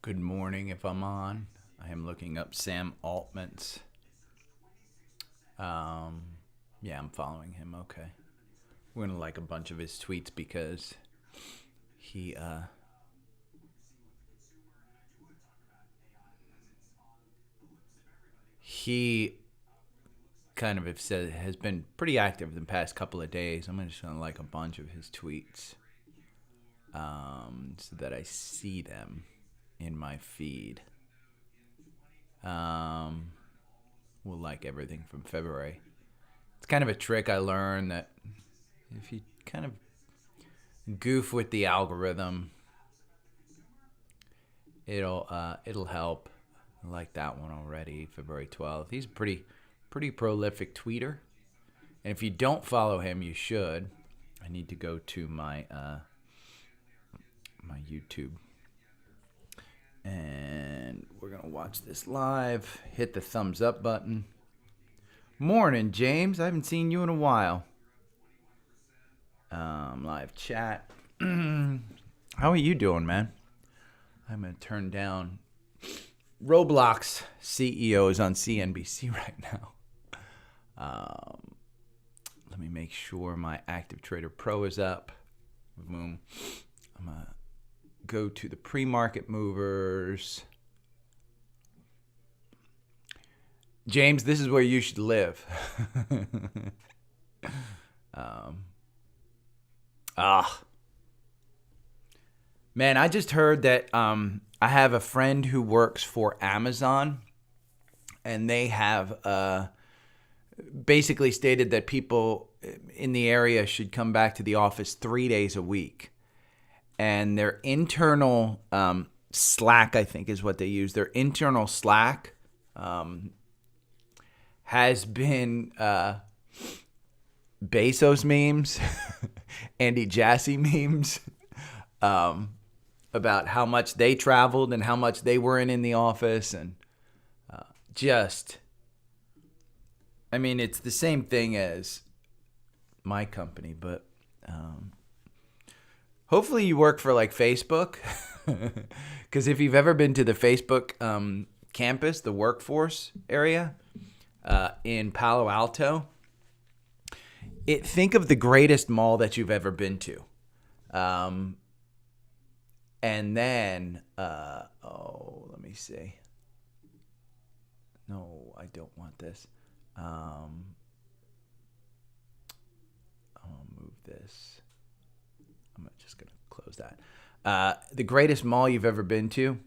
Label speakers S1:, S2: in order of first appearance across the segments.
S1: Good morning if I'm on. I am looking up Sam Altman's. Yeah, I'm following him. Okay. We're going to like a bunch of his tweets because he kind of has been pretty active the past couple of days. I'm just going to like a bunch of his tweets so that I see them in my feed. We'll like everything from February. It's kind of a trick I learned that if you kind of goof with the algorithm, it'll help. I like that one already, February 12th. He's a pretty prolific tweeter. And if you don't follow him, you should. I need to go to my my YouTube. And we're going to watch this live. Hit the thumbs up button. Morning, James. I haven't seen you in a while. Live chat. How are you doing, man? I'm going to turn down. Roblox CEO is on CNBC right now. Let me make sure my Active Trader Pro is up. Boom. I'm going to go to the pre-market movers. James, this is where you should live. Man, I just heard that I have a friend who works for Amazon, and they have basically stated that people in the area should come back to the office 3 days a week. And their internal Slack, I think is what they use. Their internal Slack has been Bezos memes, Andy Jassy memes about how much they traveled and how much they weren't in the office. And it's the same thing as my company, but hopefully you work for like Facebook, because if you've ever been to the Facebook campus, the workforce area in Palo Alto, think of the greatest mall that you've ever been to. And then, let me see. No, I don't want this. I'll move this. I'm just going to close that. The greatest mall you've ever been to.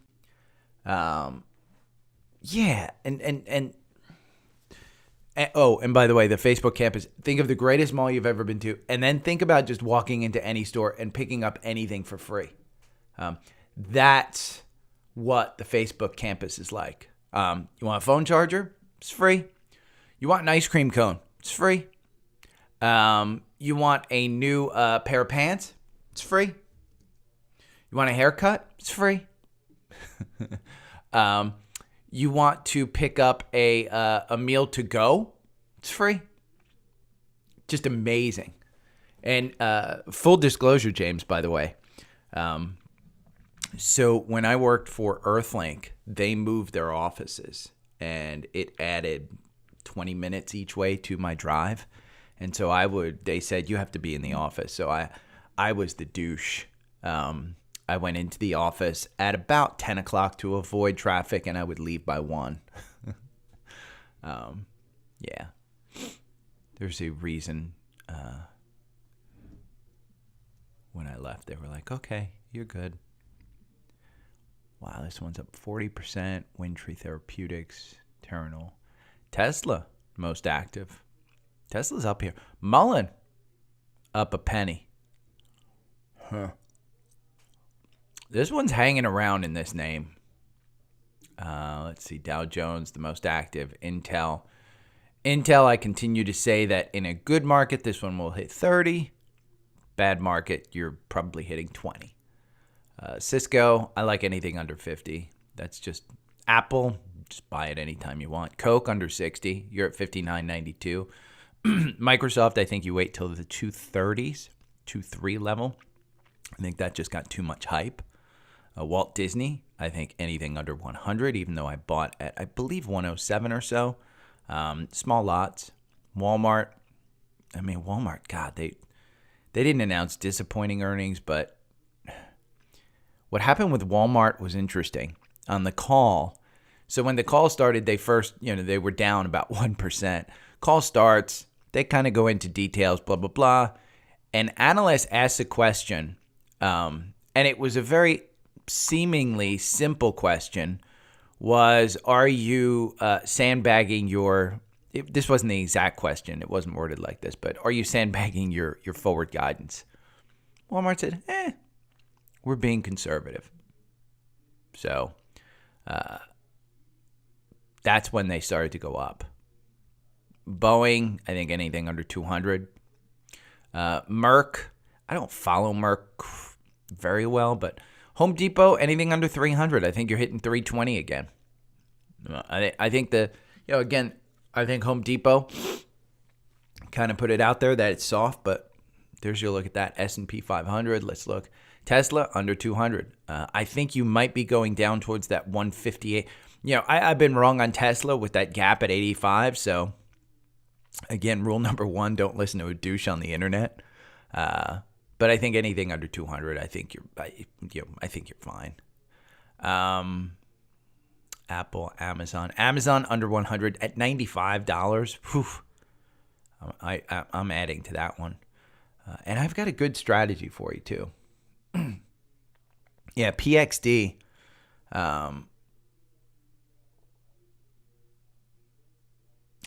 S1: Yeah. And by the way, the Facebook campus, think of the greatest mall you've ever been to, and then think about just walking into any store and picking up anything for free. That's what the Facebook campus is like. You want a phone charger? It's free. You want an ice cream cone? It's free. You want a new pair of pants? It's free. You want a haircut? It's free. You want to pick up a meal to go? It's free. Just amazing. And full disclosure, James, by the way. So when I worked for Earthlink, they moved their offices, and it added 20 minutes each way to my drive. And so they said, you have to be in the office. So I was the douche. I went into the office at about 10 o'clock to avoid traffic, and I would leave by 1. Yeah. There's a reason when I left, they were like, okay, you're good. Wow, this one's up 40%. Windtree Therapeutics, Terminal. Tesla, most active. Tesla's up here. Mullen, up a penny. Huh. This one's hanging around in this name. Let's see. Dow Jones, the most active. Intel, I continue to say that in a good market, this one will hit 30. Bad market, you're probably hitting 20. Cisco, I like anything under 50. That's just Apple. Just buy it anytime you want. Coke, under 60. You're at 59.92. Microsoft, I think you wait till the 230s, 2.3 level. I think that just got too much hype. Walt Disney, I think anything under 100, even though I bought at, I believe, 107 or so. Small lots. Walmart. God, they didn't announce disappointing earnings, but what happened with Walmart was interesting. On the call, so when the call started, they first, they were down about 1%. Call starts, they kind of go into details, blah, blah, blah. An analyst asks a question, and it was a very seemingly simple question, was, are you sandbagging this wasn't the exact question. It wasn't worded like this, but are you sandbagging your forward guidance? Walmart said, we're being conservative. So that's when they started to go up. Boeing, I think anything under 200. Merck, I don't follow Merck very well, but Home Depot, anything under 300. I think you're hitting 320 again. I think I think Home Depot kind of put it out there that it's soft, but there's your look at that. S&P 500, let's look. Tesla, under 200. I think you might be going down towards that 158. I've been wrong on Tesla with that gap at 85. So, again, rule number 1, don't listen to a douche on the internet. But I think anything under 200, I think you're fine. Apple, Amazon under 100 at $95. Whew. I'm adding to that one. And I've got a good strategy for you, too. Yeah, PXD.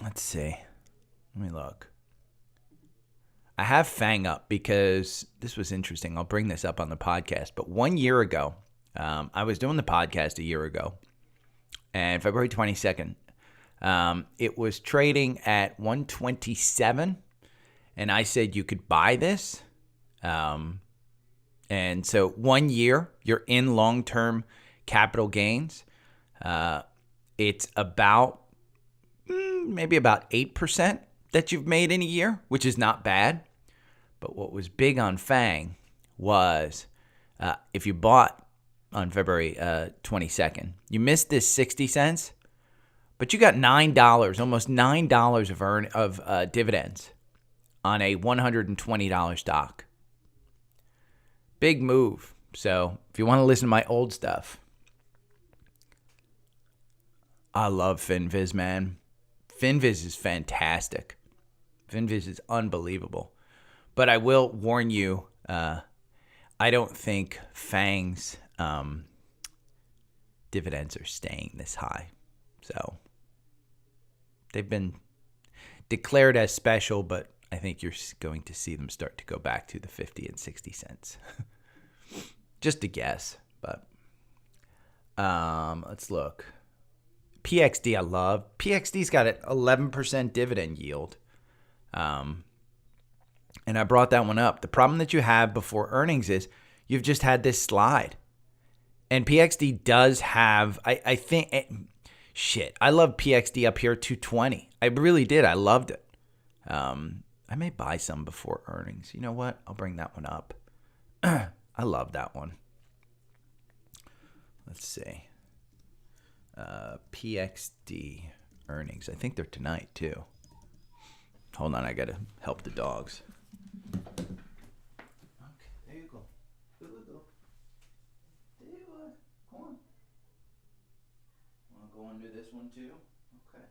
S1: Let's see. Let me look. I have FANG up because this was interesting. I'll bring this up on the podcast. But 1 year ago, I was doing the podcast a year ago. And February 22nd, it was trading at 127. And I said you could buy this. And so 1 year, you're in long-term capital gains. It's about maybe about 8% that you've made in a year, which is not bad. But what was big on FANG was if you bought on February 22nd, you missed this 60 cents, but you got $9, almost $9 of dividends on a $120 stock. Big move. So if you want to listen to my old stuff, I love FinViz, man. FinViz is fantastic. FinViz is unbelievable. But I will warn you, I don't think FANG's dividends are staying this high. So they've been declared as special, but I think you're going to see them start to go back to the 50 and 60 cents. Just a guess, but let's look. PXD I love. PXD's got an 11% dividend yield. And I brought that one up. The problem that you have before earnings is you've just had this slide. And PXD does have, I think, I love PXD up here, 220. I really did. I loved it. I may buy some before earnings. You know what? I'll bring that one up. I love that one. Let's see. PXD earnings. I think they're tonight, too. Hold on. I got to help the dogs. Okay, there you go. There you go. There you are. Come on. Want to go under this one, too? Okay.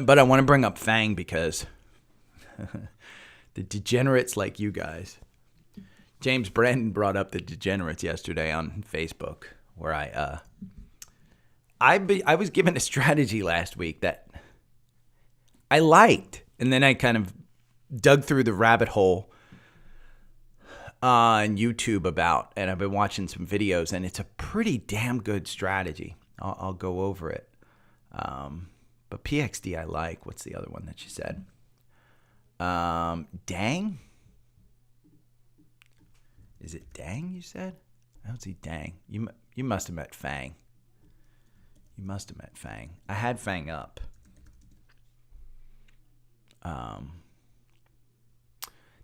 S1: But I want to bring up FANG because the degenerates like you guys. James Brandon brought up the degenerates yesterday on Facebook, where I was given a strategy last week that I liked, and then I kind of dug through the rabbit hole on YouTube about, and I've been watching some videos, and it's a pretty damn good strategy. I'll go over it. But PXD I like. What's the other one that you said? Dang? Is it Dang you said? I don't see Dang. You must have met FANG. You must have met FANG. I had FANG up.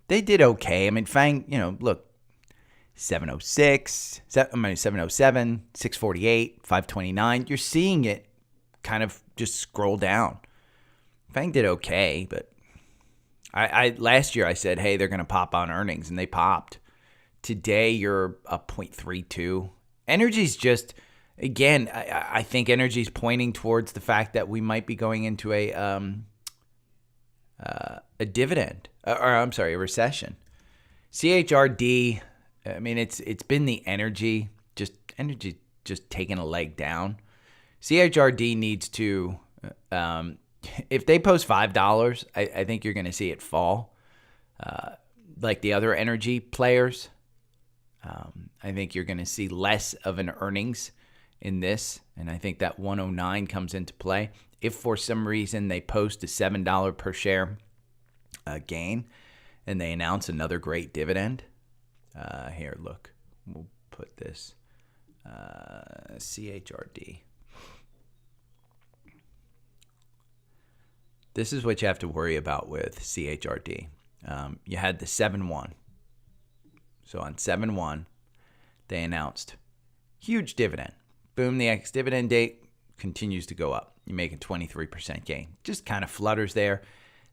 S1: they did okay. I mean, FANG, look, 706, 707, 648, 529. You're seeing it kind of just scroll down. FANG did okay, but I last year I said, hey, they're going to pop on earnings, and they popped. Today you're up 0.32. Energy's just, again, I think energy's pointing towards the fact that we might be going into a dividend, a recession. CHRD, I mean, it's been the energy just taking a leg down. CHRD needs to, if they post $5, I think you're going to see it fall. Like the other energy players, I think you're going to see less of an earnings in this, and I think that 109 comes into play. If for some reason they post a $7 per share gain and they announce another great dividend, here, look, we'll put this CHRD. This is what you have to worry about with CHRD. You had the 7-1. So on 7-1, they announced huge dividend. Boom, the ex-dividend date continues to go up. You make a 23% gain. Just kind of flutters there.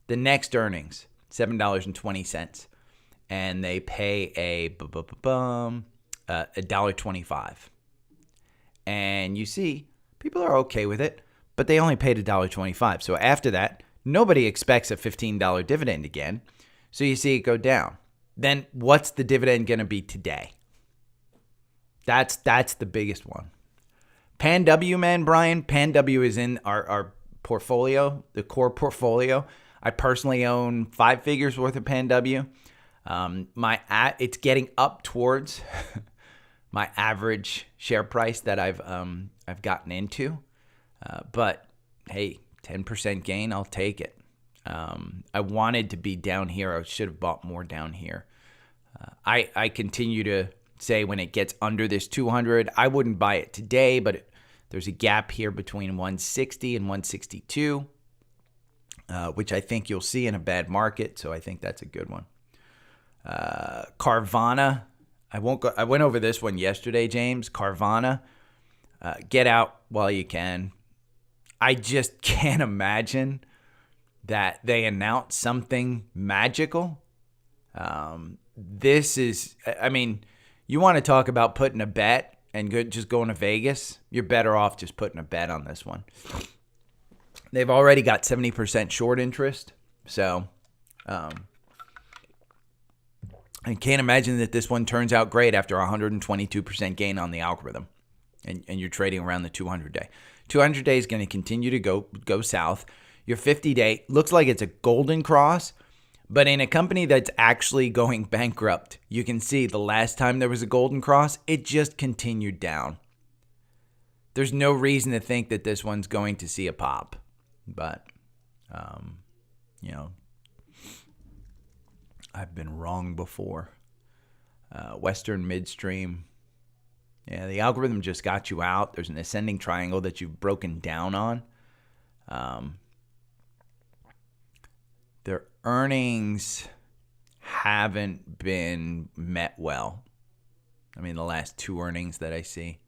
S1: The next earnings, $7.20. And they pay a $1.25. And you see, people are okay with it, but they only paid $1.25. So after that, nobody expects a $15 dividend again. So you see it go down. Then what's the dividend going to be today? That's the biggest one. Pan W, man, Brian. Pan W is in our portfolio, the core portfolio. I personally own 5 figures worth of Pan W. It's getting up towards my average share price that I've gotten into. But hey, 10% gain, I'll take it. I wanted to be down here. I should have bought more down here. I continue to say when it gets under this 200, I wouldn't buy it today, but there's a gap here between 160 and 162, which I think you'll see in a bad market. So I think that's a good one. Carvana, I went over this one yesterday, James. Carvana, get out while you can. I just can't imagine that they announce something magical. This is, I mean, you want to talk about putting a bet and just going to Vegas? You're better off just putting a bet on this one. They've already got 70% short interest. So I can't imagine that this one turns out great after 122% gain on the algorithm. And you're trading around the 200-day. 200-day is going to continue to go south. Your 50-day looks like it's a golden cross, but in a company that's actually going bankrupt, you can see the last time there was a golden cross, it just continued down. There's no reason to think that this one's going to see a pop, but, I've been wrong before. Western Midstream. Yeah, the algorithm just got you out. There's an ascending triangle that you've broken down on. Their earnings haven't been met well. I mean, the last 2 earnings that I see.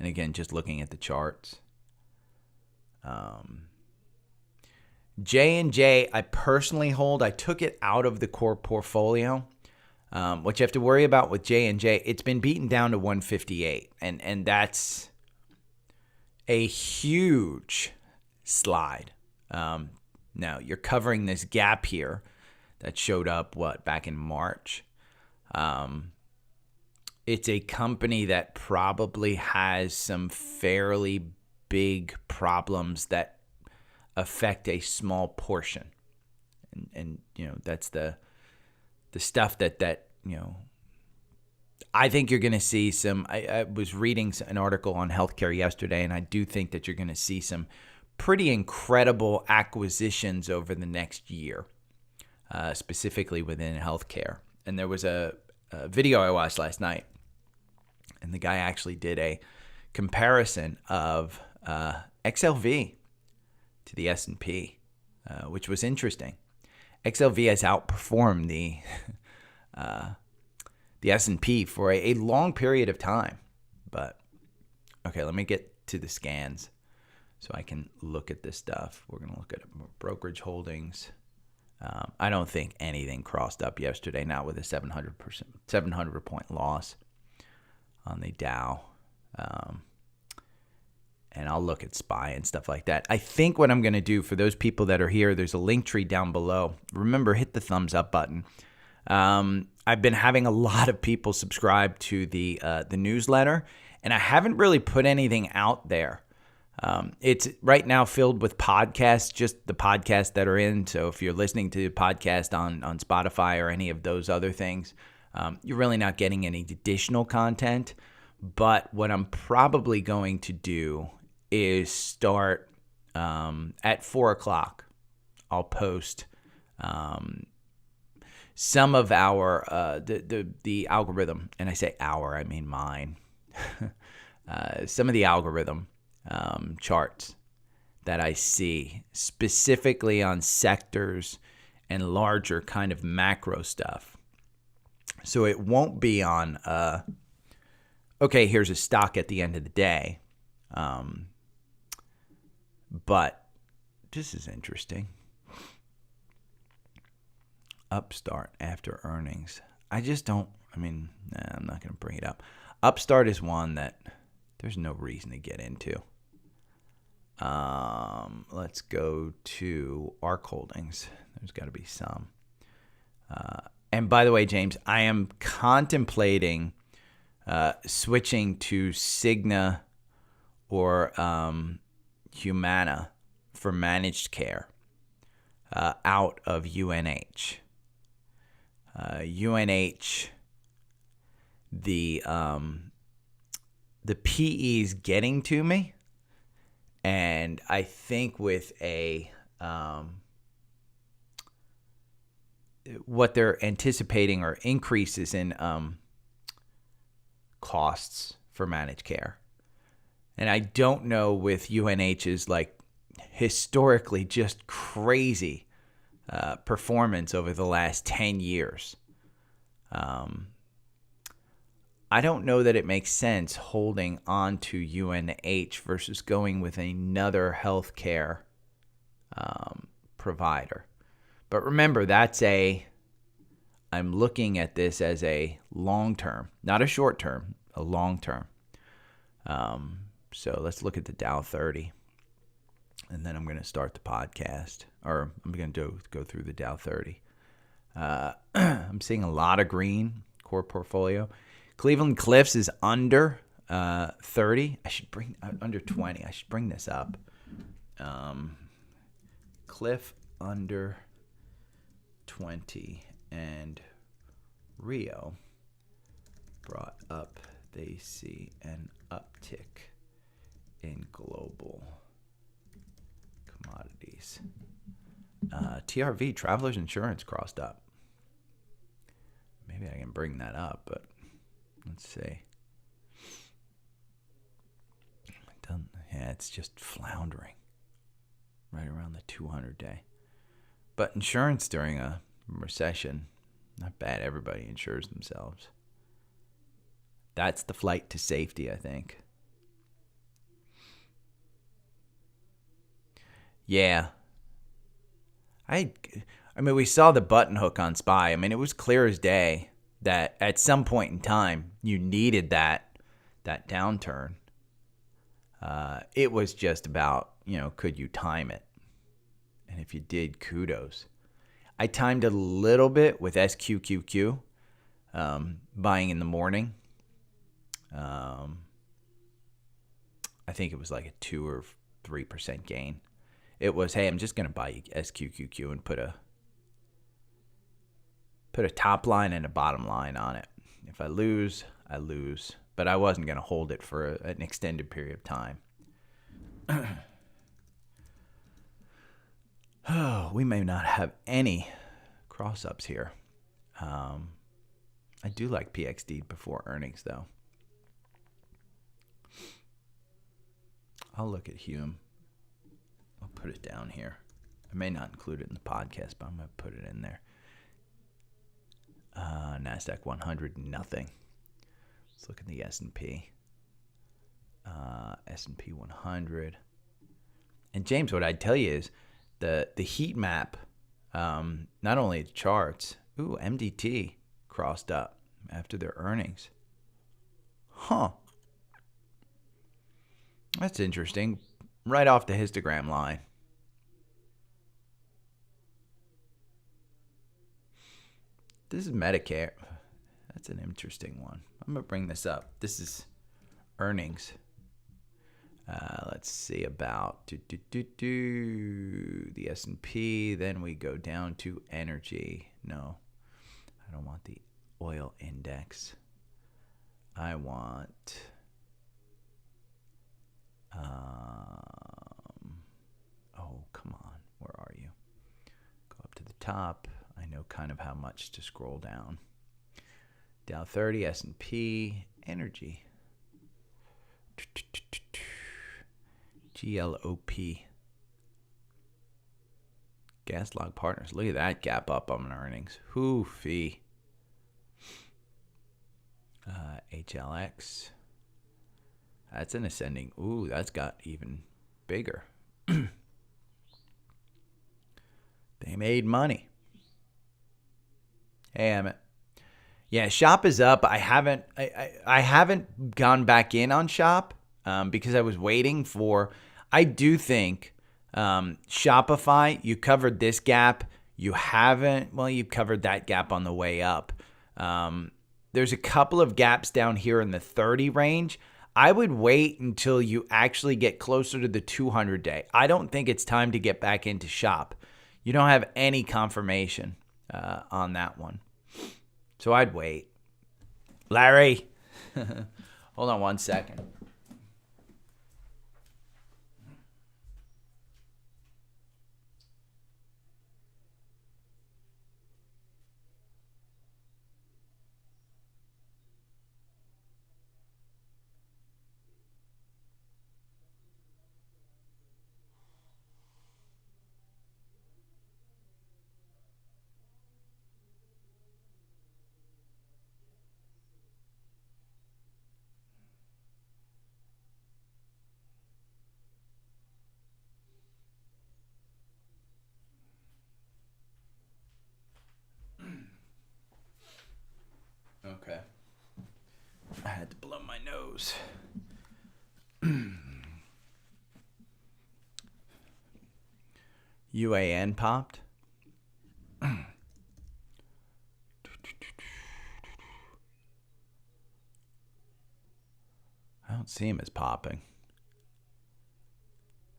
S1: And again, just looking at the charts. J&J, I personally hold. I took it out of the core portfolio. What you have to worry about with J&J, it's been beaten down to 158, and that's a huge slide. Now, you're covering this gap here that showed up, back in March. It's a company that probably has some fairly big problems that affect a small portion. And that's the stuff that I think you're going to see some. I was reading an article on healthcare yesterday, and I do think that you're going to see some pretty incredible acquisitions over the next year, specifically within healthcare. And there was a video I watched last night, and the guy actually did a comparison of XLV to the S&P, which was interesting. XLV has outperformed the S&P for a long period of time. But, okay, let me get to the scans so I can look at this stuff. We're going to look at brokerage holdings. I don't think anything crossed up yesterday, not with a 700-point loss on the Dow. And I'll look at SPY and stuff like that. I think what I'm going to do for those people that are here, there's a link tree down below. Remember, hit the thumbs up button. I've been having a lot of people subscribe to the newsletter, and I haven't really put anything out there. It's right now filled with podcasts, just the podcasts that are in. So if you're listening to the podcast on Spotify or any of those other things, you're really not getting any additional content. But what I'm probably going to do is start at 4 o'clock. I'll post some of our the algorithm, and I say our, I mean mine. Some of the algorithm charts that I see specifically on sectors and larger kind of macro stuff. So it won't be on okay, here's a stock at the end of the day. But this is interesting. Upstart after earnings. I'm not going to bring it up. Upstart is one that there's no reason to get into. Let's go to ARC Holdings. There's got to be some. And by the way, James, I am contemplating switching to Cigna or Humana for managed care out of UNH. UNH, the PE is getting to me, and I think with what they're anticipating are increases in costs for managed care. And I don't know with UNH's like historically just crazy performance over the last 10 years. I don't know that it makes sense holding on to UNH versus going with another healthcare provider. But remember, I'm looking at this as a long-term, not a short-term, a long-term. So let's look at the Dow 30. And then I'm going to start the podcast, or I'm going to go through the Dow 30. I'm seeing a lot of green, core portfolio. Cleveland Cliffs is under 30. I should bring under 20. I should bring this up. Cliff under 20, and Rio brought up. They see an uptick in global commodities. TRV, Travelers Insurance, crossed up. Maybe I can bring that up, but let's see. Yeah, it's just floundering right around the 200-day. But insurance during a recession, not bad. Everybody insures themselves. That's the flight to safety, I think. Yeah. I mean, we saw the button hook on SPY. I mean, it was clear as day that at some point in time, you needed that downturn. It was just about, could you time it? And if you did, kudos. I timed a little bit with SQQQ, buying in the morning. I think it was like a 2 or 3% gain. It was, hey, I'm just going to buy SQQQ and put a top line and a bottom line on it. If I lose, I lose. But I wasn't going to hold it for an extended period of time. Oh, we may not have any cross-ups here. I do like PXD before earnings, though. I'll look at Hume. I'll put it down here. I may not include it in the podcast, but I'm going to put it in there. NASDAQ 100, nothing. Let's look at the S&P. S&P 100. And James, what I'd tell you is the heat map, not only the charts. Ooh, MDT crossed up after their earnings. Huh. That's interesting. Right off the histogram line. This is Medicare. That's an interesting one. I'm going to bring this up. This is earnings. Let's see about the S&P. Then we go down to energy. No, I don't want the oil index. I want... oh, come on. Where are you? Go up to the top. I know kind of how much to scroll down. Dow 30, S&P, energy. GLOP. Gas Log Partners. Look at that gap up on earnings. Hoofy. HLX. That's an ascending. Ooh, that's got even bigger. They made money. Hey, Emmett. Yeah, Shop is up. I haven't gone back in on Shop because I was waiting for. I do think Shopify. You covered this gap. You haven't. Well, you covered that gap on the way up. There's a couple of gaps down here in the 30 range. I would wait until you actually get closer to the 200-day. I don't think it's time to get back into Shop. You don't have any confirmation on that one. So I'd wait. Larry, hold on one second. Okay. I had to blow my nose. UAN popped. I don't see him as popping.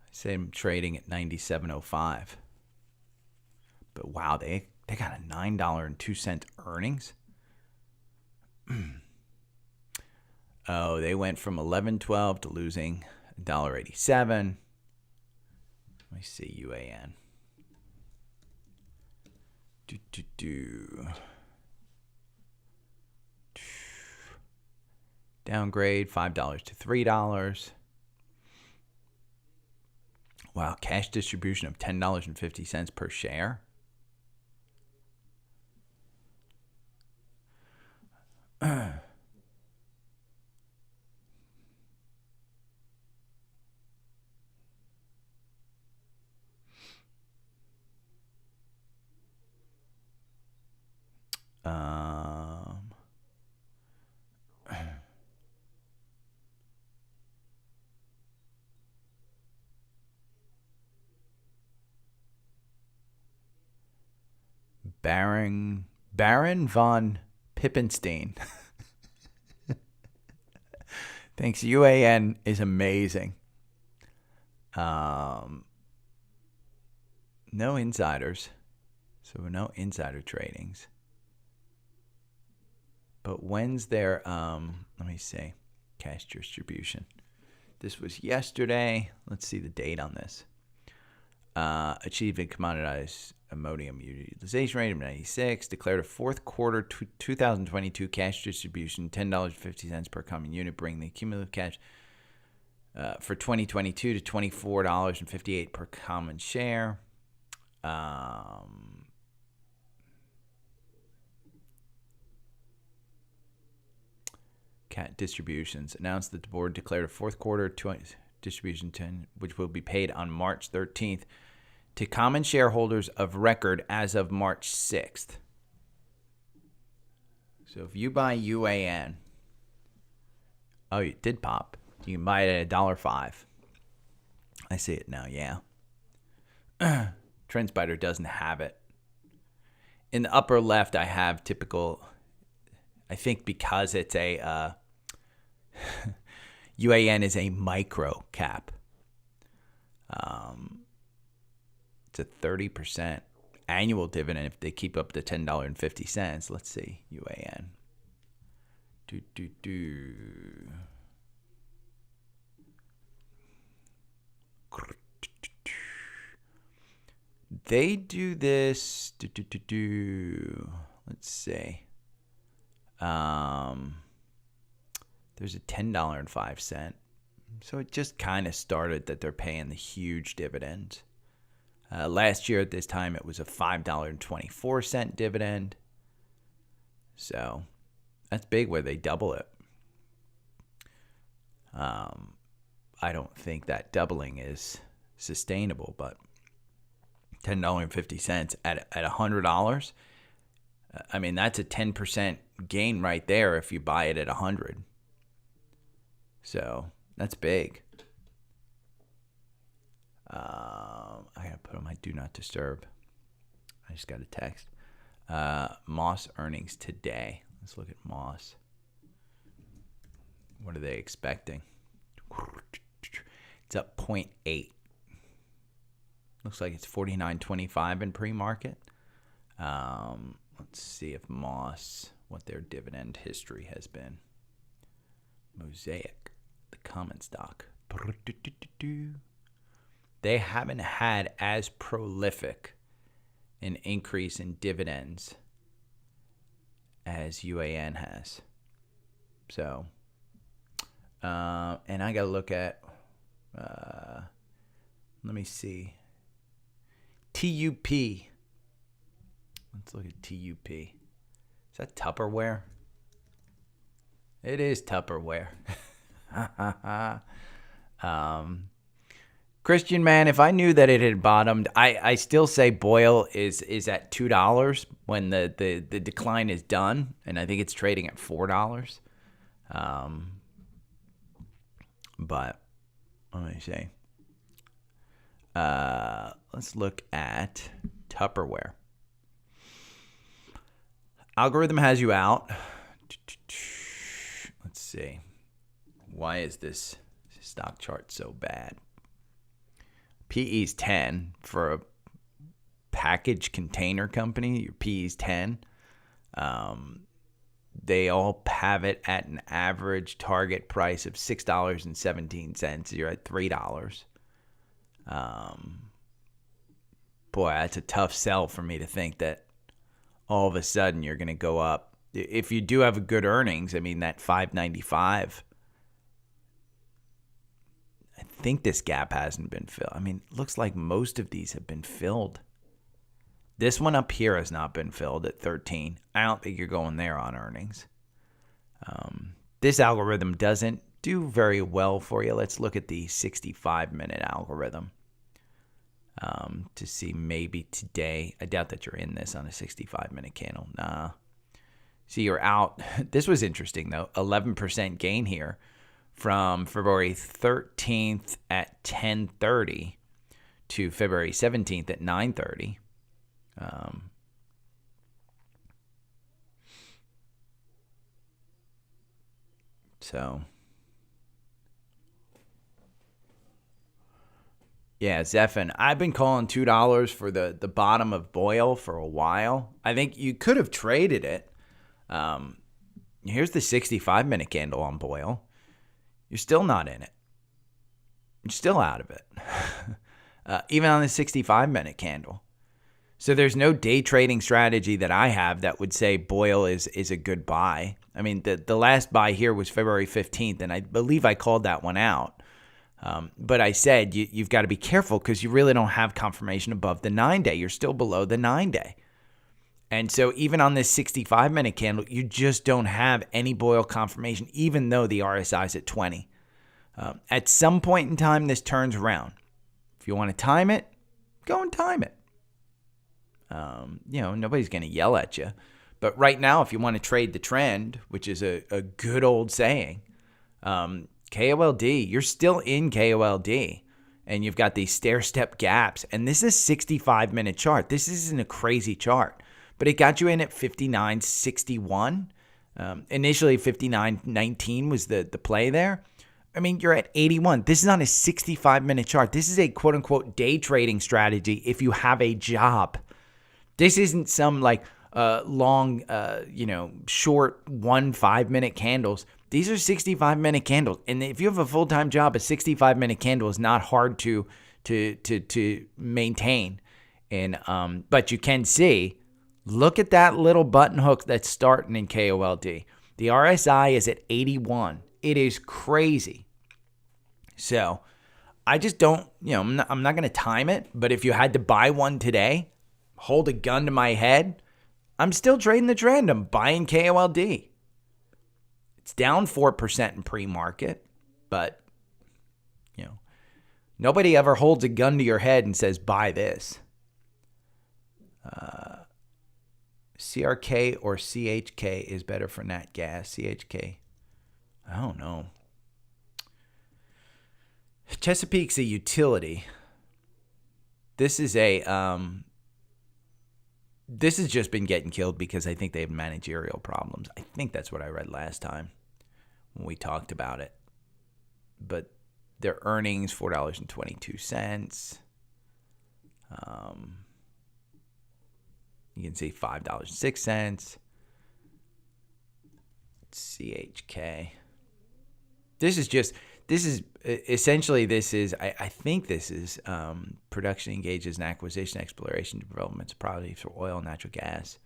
S1: I say him trading at 97.05. But wow, they got a $9.02 earnings. Oh, they went from 11.12 to losing $1.87. Let me see UAN. Downgrade $5 to $3. Wow, cash distribution of $10.50 per share. Baron von Pippenstein. Thanks. UAN is amazing. No insiders. So no insider tradings. But when's their, let me see, cash distribution. This was yesterday. Let's see the date on this. Achieved a commoditized ammonium utilization rate of 96. Declared a fourth quarter 2022 cash distribution, $10.50 per common unit, bringing the cumulative cash for 2022 to $24.58 per common share. Cat distributions announced that the board declared a fourth quarter distribution 10, which will be paid on March 13th to common shareholders of record as of March 6th. So if you buy UAN, oh, it did pop. You can buy it at $1.05. I see it now, yeah. TrendSpider doesn't have it. In the upper left, I have typical, I think because it's a, UAN is a micro cap. It's a 30% annual dividend if they keep up the $10.50. Let's see, UAN. They do this. Let's see. There's a $10.05. So it just kind of started that they're paying the huge dividend. Last year at this time, it was a $5.24 dividend. So that's big where they double it. I don't think that doubling is sustainable, but $10.50 at $100. I mean, that's a 10% gain right there if you buy it at 100. So that's big. I gotta put on my do not disturb. I just got a text. Moss earnings today. Let's look at Moss. What are they expecting? It's up 0.8. Looks like it's 49.25 in pre-market. Let's see if Moss, what their dividend history has been. Mosaic, the common stock. They haven't had as prolific an increase in dividends as UAN has. So, and I got to look at, let me see. TUP. Let's look at TUP. Is that Tupperware? It is Tupperware. Christian, man, if I knew that it had bottomed, I still say Boyle is at $2 when the decline is done, and I think it's trading at $4. But let me see. Let's look at Tupperware. Algorithm has you out. Let's see. Why is this stock chart so bad? PE is 10 for a package container company. Your PE is 10. They all have it at an average target price of $6.17. You're at $3. Boy, that's a tough sell for me to think that all of a sudden you're going to go up. If you do have good earnings, I mean, that $5.95, I think this gap hasn't been filled. I mean, it looks like most of these have been filled. This one up here has not been filled at 13. I don't think you're going there on earnings. This algorithm doesn't do very well for you. Let's look at the 65-minute algorithm to see maybe today. I doubt that you're in this on a 65-minute candle. Nah. See, you're out. This was interesting, though. 11% gain here from February 13th at 10:30 to February 17th at 9:30. So, yeah, Zephin. I've been calling $2 for the bottom of Boyle for a while. I think you could have traded it. Here's the 65-minute candle on Boyle. You're still not in it. You're still out of it. Even on the 65-minute candle. So there's no day trading strategy that I have that would say Boyle is a good buy. I mean, the last buy here was February 15th, and I believe I called that one out. But I said you've got to be careful because you really don't have confirmation above the 9-day. You're still below the 9-day. And so even on this 65-minute candle, you just don't have any Boyle confirmation, even though the RSI is at 20. At some point in time, this turns around. If you want to time it, go and time it. Nobody's going to yell at you. But right now, if you want to trade the trend, which is a good old saying, KOLD, you're still in KOLD. And you've got these stair-step gaps. And this is a 65-minute chart. This isn't a crazy chart. But it got you in at 59.61. Initially, 59.19 was the play there. I mean, you're at 81. This is on a 65-minute chart. This is a quote-unquote day trading strategy if you have a job. This isn't some long, short 5-minute candles. These are 65-minute candles. And if you have a full-time job, a 65-minute candle is not hard to maintain. But you can see, look at that little button hook that's starting in KOLD. The RSI is at 81. It is crazy. So I just don't, I'm not going to time it. But if you had to buy one today, hold a gun to my head, I'm still trading the trend. I'm buying KOLD. It's down 4% in pre-market. But, nobody ever holds a gun to your head and says, buy this. CRK or CHK is better for nat gas. CHK. I don't know. Chesapeake's a utility. This has just been getting killed because I think they have managerial problems. I think that's what I read last time when we talked about it. But their earnings, $4.22. You can see $5.06. CHK. This is production engages in acquisition, exploration, development of properties for oil and natural gas.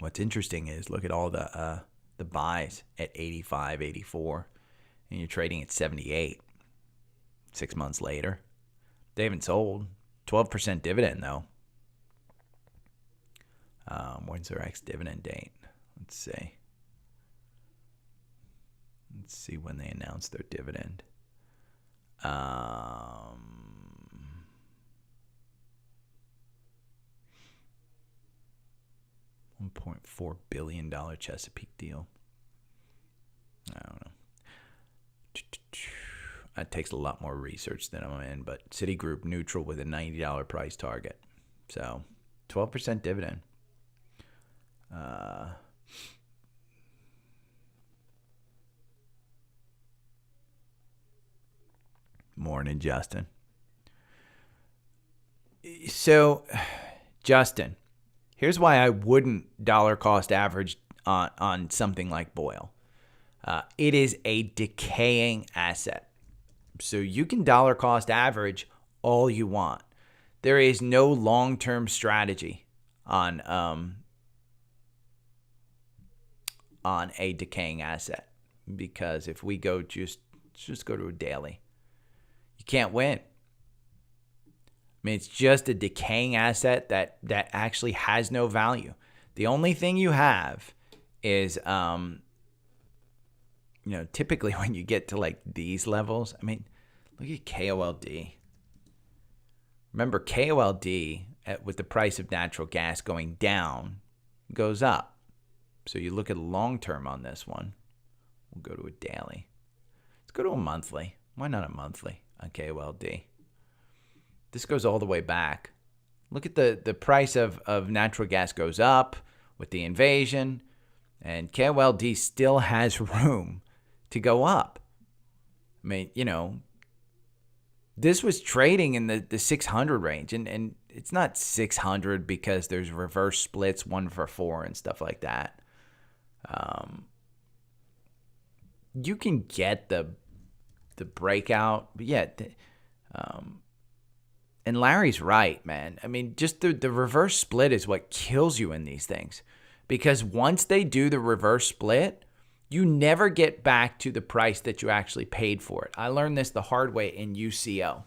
S1: What's interesting is look at all the buys at 85, 84, and you're trading at 78 6 months later. They haven't sold. 12% dividend, though. When's their ex-dividend date? Let's see. Let's see when they announced their dividend. $1.4 billion Chesapeake deal. I don't know. That takes a lot more research than I'm in, but Citigroup neutral with a $90 price target. So 12% dividend. Morning, Justin. So, Justin, here's why I wouldn't dollar cost average on something like Boyle. It is a decaying asset. So you can dollar cost average all you want. There is no long-term strategy on a decaying asset, because if we go just go to a daily, you can't win. I mean, it's just a decaying asset that actually has no value. The only thing you have is, typically when you get to like these levels, I mean, look at KOLD. Remember, KOLD with the price of natural gas going down goes up. So you look at long term on this one. We'll go to a daily. Let's go to a monthly. Why not a monthly on KOLD? This goes all the way back. Look at the price of natural gas goes up with the invasion, and KOLD still has room to go up. I mean, this was trading in the 600 range, and it's not 600 because there's reverse splits 1 for 4 and stuff like that. You can get the breakout, but yeah, and Larry's right, man. I mean, just the reverse split is what kills you in these things, because once they do the reverse split, you never get back to the price that you actually paid for it. I learned this the hard way in UCO.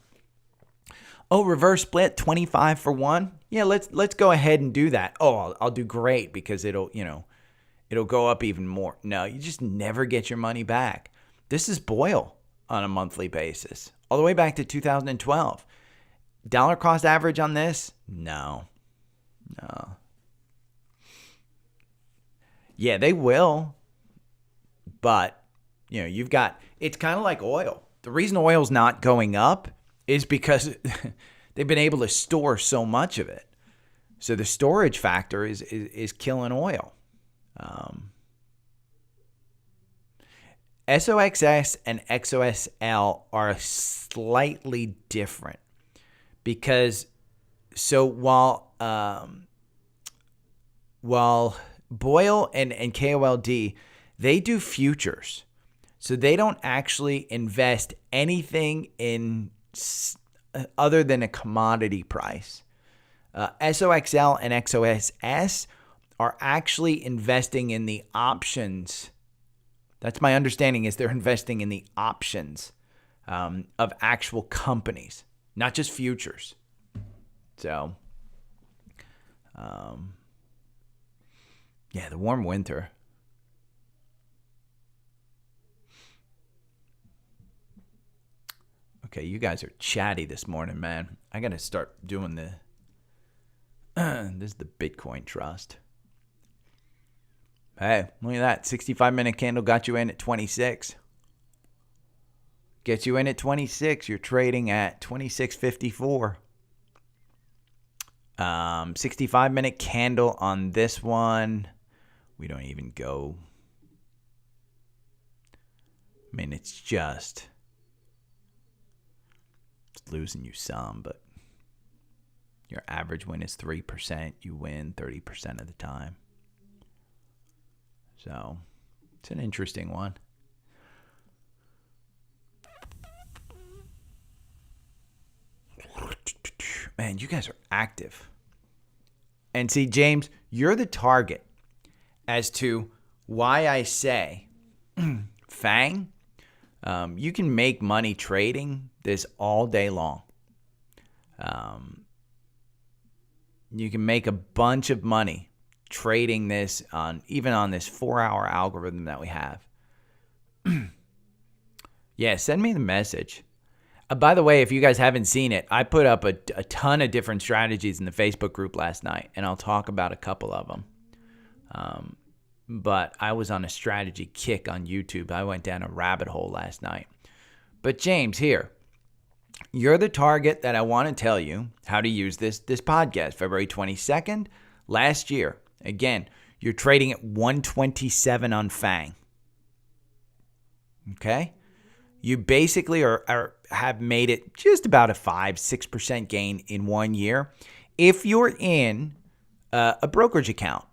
S1: Oh, reverse split 25 for 1? Yeah, let's go ahead and do that. Oh, I'll do great because it'll go up even more. No, you just never get your money back. This is Boyle on a monthly basis, all the way back to 2012. Dollar cost average on this? No. Yeah, they will. But, it's kind of like oil. The reason oil's not going up is because they've been able to store so much of it. So the storage factor is killing oil. SOXS and XOSL are slightly different because while Boyle and KOLD, they do futures. So they don't actually invest anything in other than a commodity price. SOXL and XOSS are actually investing in the options. That's my understanding, is they're investing in the options of actual companies, not just futures. So, the warm winter. Okay, you guys are chatty this morning, man. I got to start doing this is the Bitcoin Trust. Hey, look at that. 65-minute candle got you in at 26. Gets you in at 26. You're trading at 26.54. 65-minute candle on this one. We don't even go. I mean, it's losing you some, but your average win is 3%. You win 30% of the time. So it's an interesting one. Man, you guys are active. And see, James, you're the target as to why I say FANG, you can make money trading this all day long. You can make a bunch of money trading this even on this 4-hour algorithm that we have. Yeah, send me the message. By the way, if you guys haven't seen it, I put up a ton of different strategies in the Facebook group last night, and I'll talk about a couple of them. But I was on a strategy kick on YouTube. I went down a rabbit hole last night. But James, here, you're the target that I want to tell you how to use this podcast. February 22nd, last year. Again, you're trading at 127 on FANG. Okay? You basically have made it just about a 5-6% gain in 1 year. If you're in a brokerage account,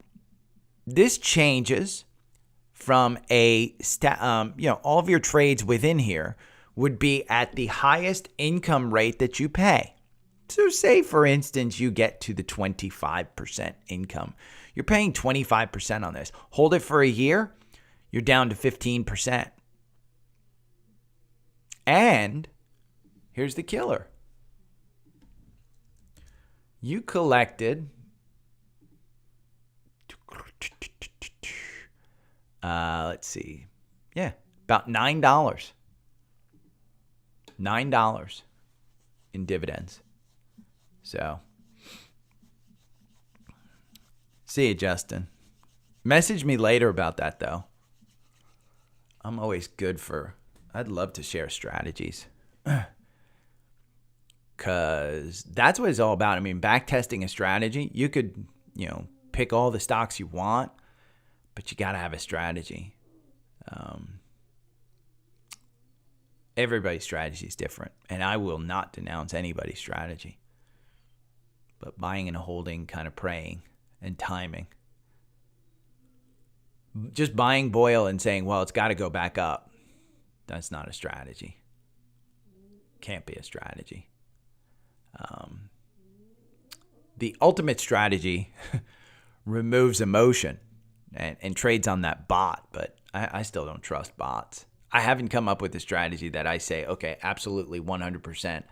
S1: this changes from all of your trades within here would be at the highest income rate that you pay. So say, for instance, you get to the 25% income. You're paying 25% on this. Hold it for a year, you're down to 15%. And here's the killer. You collected let's see. Yeah, about $9. $9 in dividends. So, see you, Justin. Message me later about that, though. I'm always good I'd love to share strategies. Because that's what it's all about. I mean, back testing a strategy, you could, pick all the stocks you want, but you got to have a strategy. Everybody's strategy is different, and I will not denounce anybody's strategy. But buying and holding, kind of praying and timing. Just buying Boyle and saying, well, it's got to go back up. That's not a strategy. Can't be a strategy. The ultimate strategy removes emotion and trades on that bot, but I still don't trust bots. I haven't come up with a strategy that I say, okay, absolutely 100%.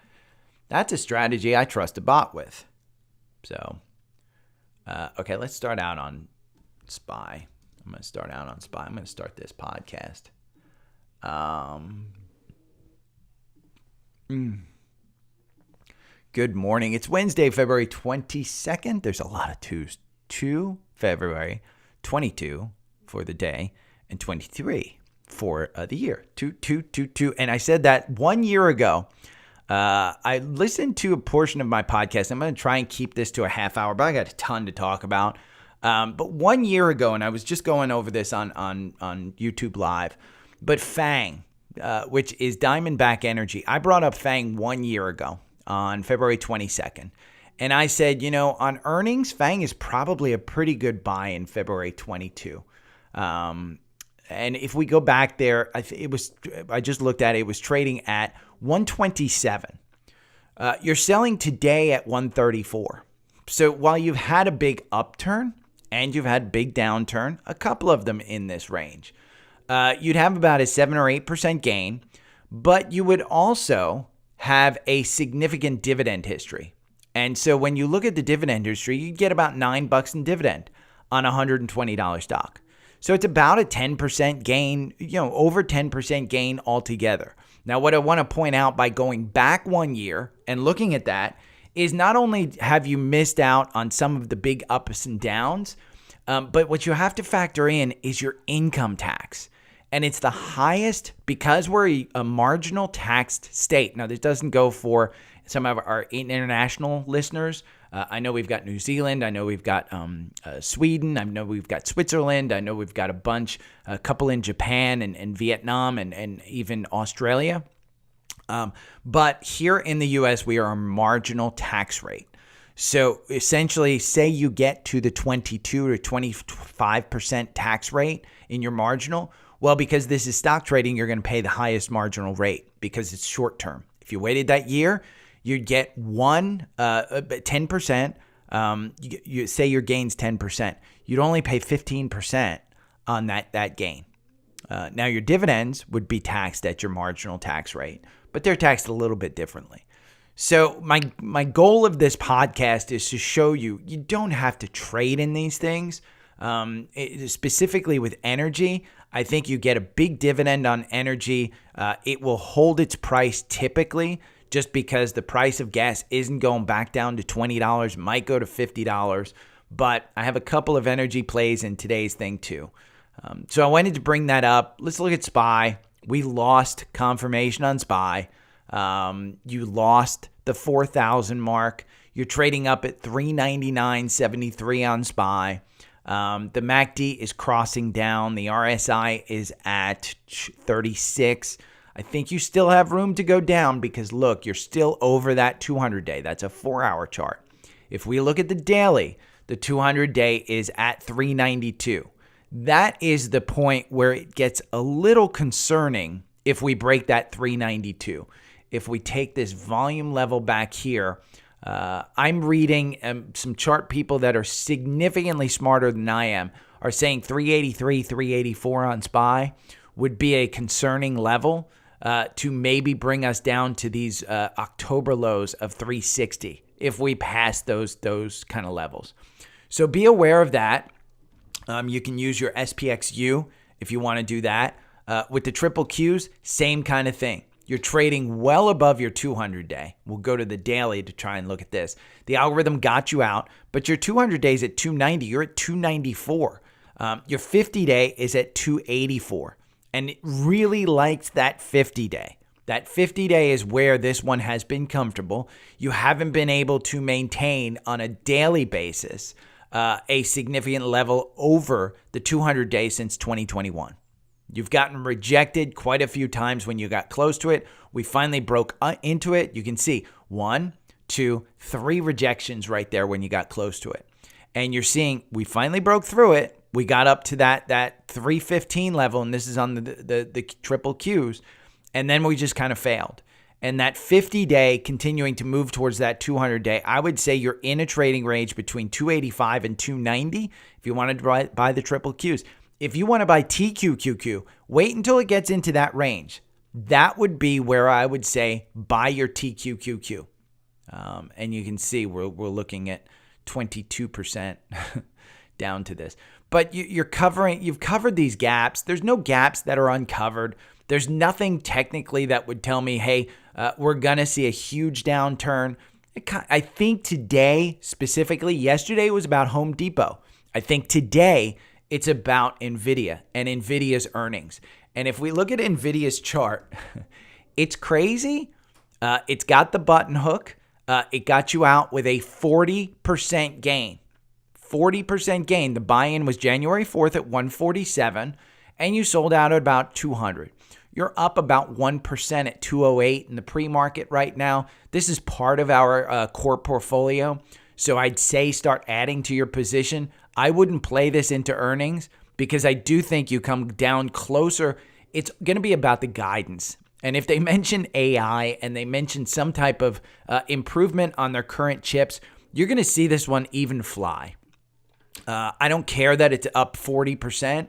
S1: That's a strategy I trust a bot with. So, okay, let's start out on SPY. I'm going to start out on SPY. I'm going to start this podcast. Good morning. It's Wednesday, February 22nd. There's a lot of twos. 2 February 22 for the day and 23 for the year. 2. And I said that 1 year ago. I listened to a portion of my podcast. I'm going to try and keep this to a half hour, but I got a ton to talk about. But 1 year ago, and I was just going over this on YouTube Live, but FANG, which is Diamondback Energy, I brought up FANG 1 year ago on February 22nd. And I said, on earnings, FANG is probably a pretty good buy in February 22. And if we go back there, I just looked at it. It was trading at 127. You're selling today at 134. So while you've had a big upturn and you've had big downturn, a couple of them in this range, you'd have about a 7 or 8% gain, but you would also have a significant dividend history. And so when you look at the dividend history, you get about $9 in dividend on a $120 stock. So it's about a 10% gain, over 10% gain altogether. Now, what I want to point out by going back 1 year and looking at that is not only have you missed out on some of the big ups and downs, but what you have to factor in is your income tax. And it's the highest because we're a marginal taxed state. Now, this doesn't go for some of our international listeners. I know we've got New Zealand. I know we've got Sweden. I know we've got Switzerland. I know we've got a couple in Japan and Vietnam and even Australia. But here in the U.S., we are a marginal tax rate. So essentially, say you get to the 22 to 25% tax rate in your marginal. Well, because this is stock trading, you're going to pay the highest marginal rate because it's short term. If you waited that year, you'd get 10%. You say your gain's 10%. You'd only pay 15% on that gain. Now, your dividends would be taxed at your marginal tax rate, but they're taxed a little bit differently. So my goal of this podcast is to show you don't have to trade in these things. Specifically with energy, I think you get a big dividend on energy. It will hold its price typically just because the price of gas isn't going back down to $20, might go to $50. But I have a couple of energy plays in today's thing too. So I wanted to bring that up. Let's look at SPY. We lost confirmation on SPY. You lost the 4,000 mark. You're trading up at 399.73 on SPY. The MACD is crossing down. The RSI is at 36. I think you still have room to go down because, look, you're still over that 200-day. That's a 4-hour chart. If we look at the daily, the 200-day is at 392. That is the point where it gets a little concerning if we break that 392. If we take this volume level back here, I'm reading some chart people that are significantly smarter than I am are saying 383, 384 on SPY would be a concerning level to maybe bring us down to these October lows of 360 if we pass those kind of levels. So be aware of that. You can use your SPXU if you want to do that. With the triple Qs, same kind of thing. You're trading well above your 200-day. We'll go to the daily to try and look at this. The algorithm got you out, but your 200 days at 290. You're at 294. Your 50-day is at 284. And it really likes that 50-day. That 50-day is where this one has been comfortable. You haven't been able to maintain on a daily basis a significant level over the 200-day since 2021. You've gotten rejected quite a few times when you got close to it. We finally broke into it. You can see 1, 2, 3 rejections right there when you got close to it. And you're seeing we finally broke through it. We got up to that 315 level, and this is on the triple Qs. And then we just kind of failed. And that 50-day continuing to move towards that 200-day, I would say you're in a trading range between 285 and 290 if you wanted to buy the triple Qs. if you want to buy TQQQ, wait until it gets into that range. That would be where I would say buy your TQQQ. And you can see we're looking at 22% down to this. But you've covered these gaps. There's no gaps that are uncovered. There's nothing technically that would tell me, hey, we're going to see a huge downturn. I think today, specifically, yesterday was about Home Depot. I think today it's about NVIDIA and NVIDIA's earnings. And if we look at NVIDIA's chart, it's crazy. It's got the button hook. It got you out with a 40% gain. 40% gain. The buy-in was January 4th at 147, and you sold out at about 200. You're up about 1% at 208 in the pre-market right now. This is part of our core portfolio, so I'd say start adding to your position. I wouldn't play this into earnings because I do think you come down closer. It's going to be about the guidance. And if they mention AI and they mention some type of improvement on their current chips, you're going to see this one even fly. I don't care that it's up 40%